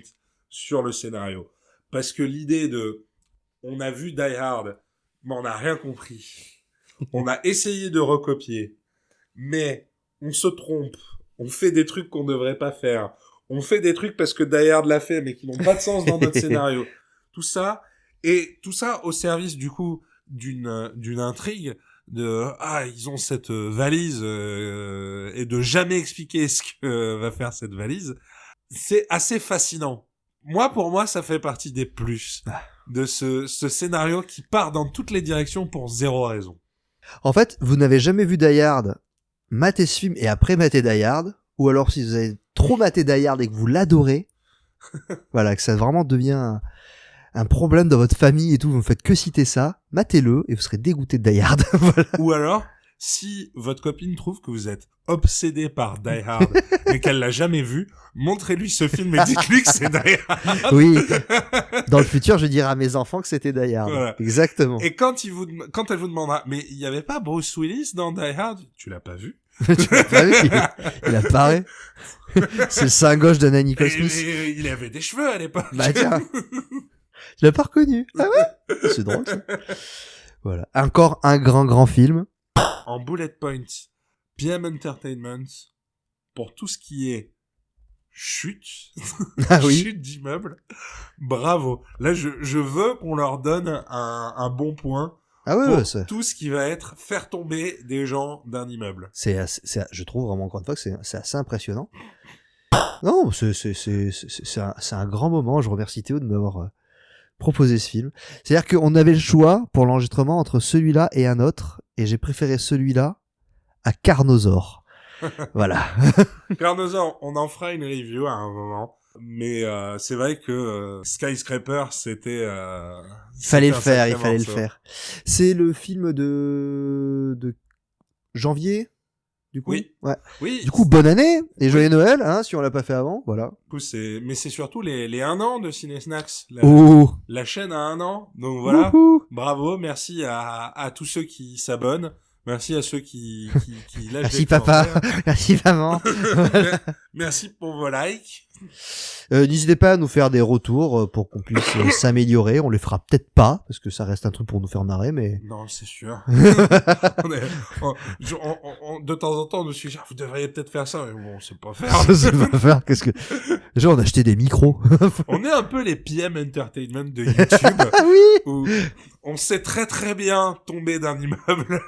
sur le scénario. Parce que l'idée de on a vu Die Hard, mais on n'a rien compris. On a essayé de recopier, mais on se trompe. On fait des trucs qu'on ne devrait pas faire. On fait des trucs parce que Die Hard l'a fait, mais qui n'ont pas de sens dans notre scénario. Tout ça au service du coup d'une intrigue de ils ont cette valise et de jamais expliquer ce que va faire cette valise. C'est assez fascinant. Pour moi, ça fait partie des plus de ce scénario qui part dans toutes les directions pour zéro raison. En fait, vous n'avez jamais vu Die Hard, matez ce film et après matez Die Hard, ou alors si vous avez trop maté Die Hard et que vous l'adorez, voilà, que ça vraiment devient un problème dans votre famille et tout, vous ne faites que citer ça, matez-le et vous serez dégoûté de Die Hard. Voilà. Ou alors, si votre copine trouve que vous êtes obsédé par Die Hard et qu'elle l'a jamais vu, montrez-lui ce film et dites-lui que c'est Die Hard. Oui. Dans le futur, je dirai à mes enfants que c'était Die Hard. Voilà. Exactement. Et quand elle vous demandera, mais il y avait pas Bruce Willis dans Die Hard? Tu l'as pas vu? Tu l'as pas vu? Il apparaît. C'est le sein gauche d'Anna Nicole Smith. Il avait des cheveux à l'époque. Bah tiens. Tu l'as pas reconnu. Ah ouais? C'est drôle, ça. Voilà. Encore un grand film. En bullet point, PM Entertainment, pour tout ce qui est chute, chute d'immeuble, bravo. Là, je veux qu'on leur donne un bon point pour tout ce qui va être faire tomber des gens d'un immeuble. Je trouve vraiment, encore une fois, que c'est assez impressionnant. Non, c'est un grand moment. Je remercie Théo de m'avoir proposé ce film. C'est-à-dire qu'on avait le choix pour l'enregistrement entre celui-là et un autre, et j'ai préféré celui-là à Carnosaur. Voilà. Carnosaur, on en fera une review à un moment, mais c'est vrai que Skyscraper, c'était il fallait le faire. C'est le film de janvier du coup. Oui. Ouais. Oui. Du coup, bonne année et joyeux Noël, hein, si on l'a pas fait avant, voilà. Du coup, mais c'est surtout les 1 an de Ciné Snacks. Oh. La chaîne a 1 an. Donc voilà. Wouhou. Bravo. Merci à tous ceux qui s'abonnent. Merci à ceux qui lâchent Merci des papa, commentaires. merci maman. Merci pour vos likes. N'hésitez pas à nous faire des retours pour qu'on puisse s'améliorer. On les fera peut-être pas parce que ça reste un truc pour nous faire marrer, mais Non, c'est sûr. De temps en temps, on nous suggère, vous devriez peut-être faire ça, mais bon, on sait pas faire. ça va faire. Qu'est-ce que déjà on a acheté des micros. On est un peu les PM Entertainment de YouTube. Ah oui. Où on sait très très bien tomber d'un immeuble,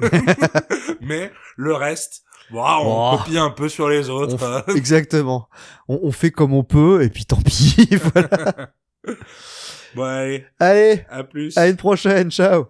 mais le reste, wow, on copie un peu sur les autres. Exactement. On fait comme on peut et puis tant pis. Voilà. Bon, allez, Allez, à plus. à une prochaine. Ciao.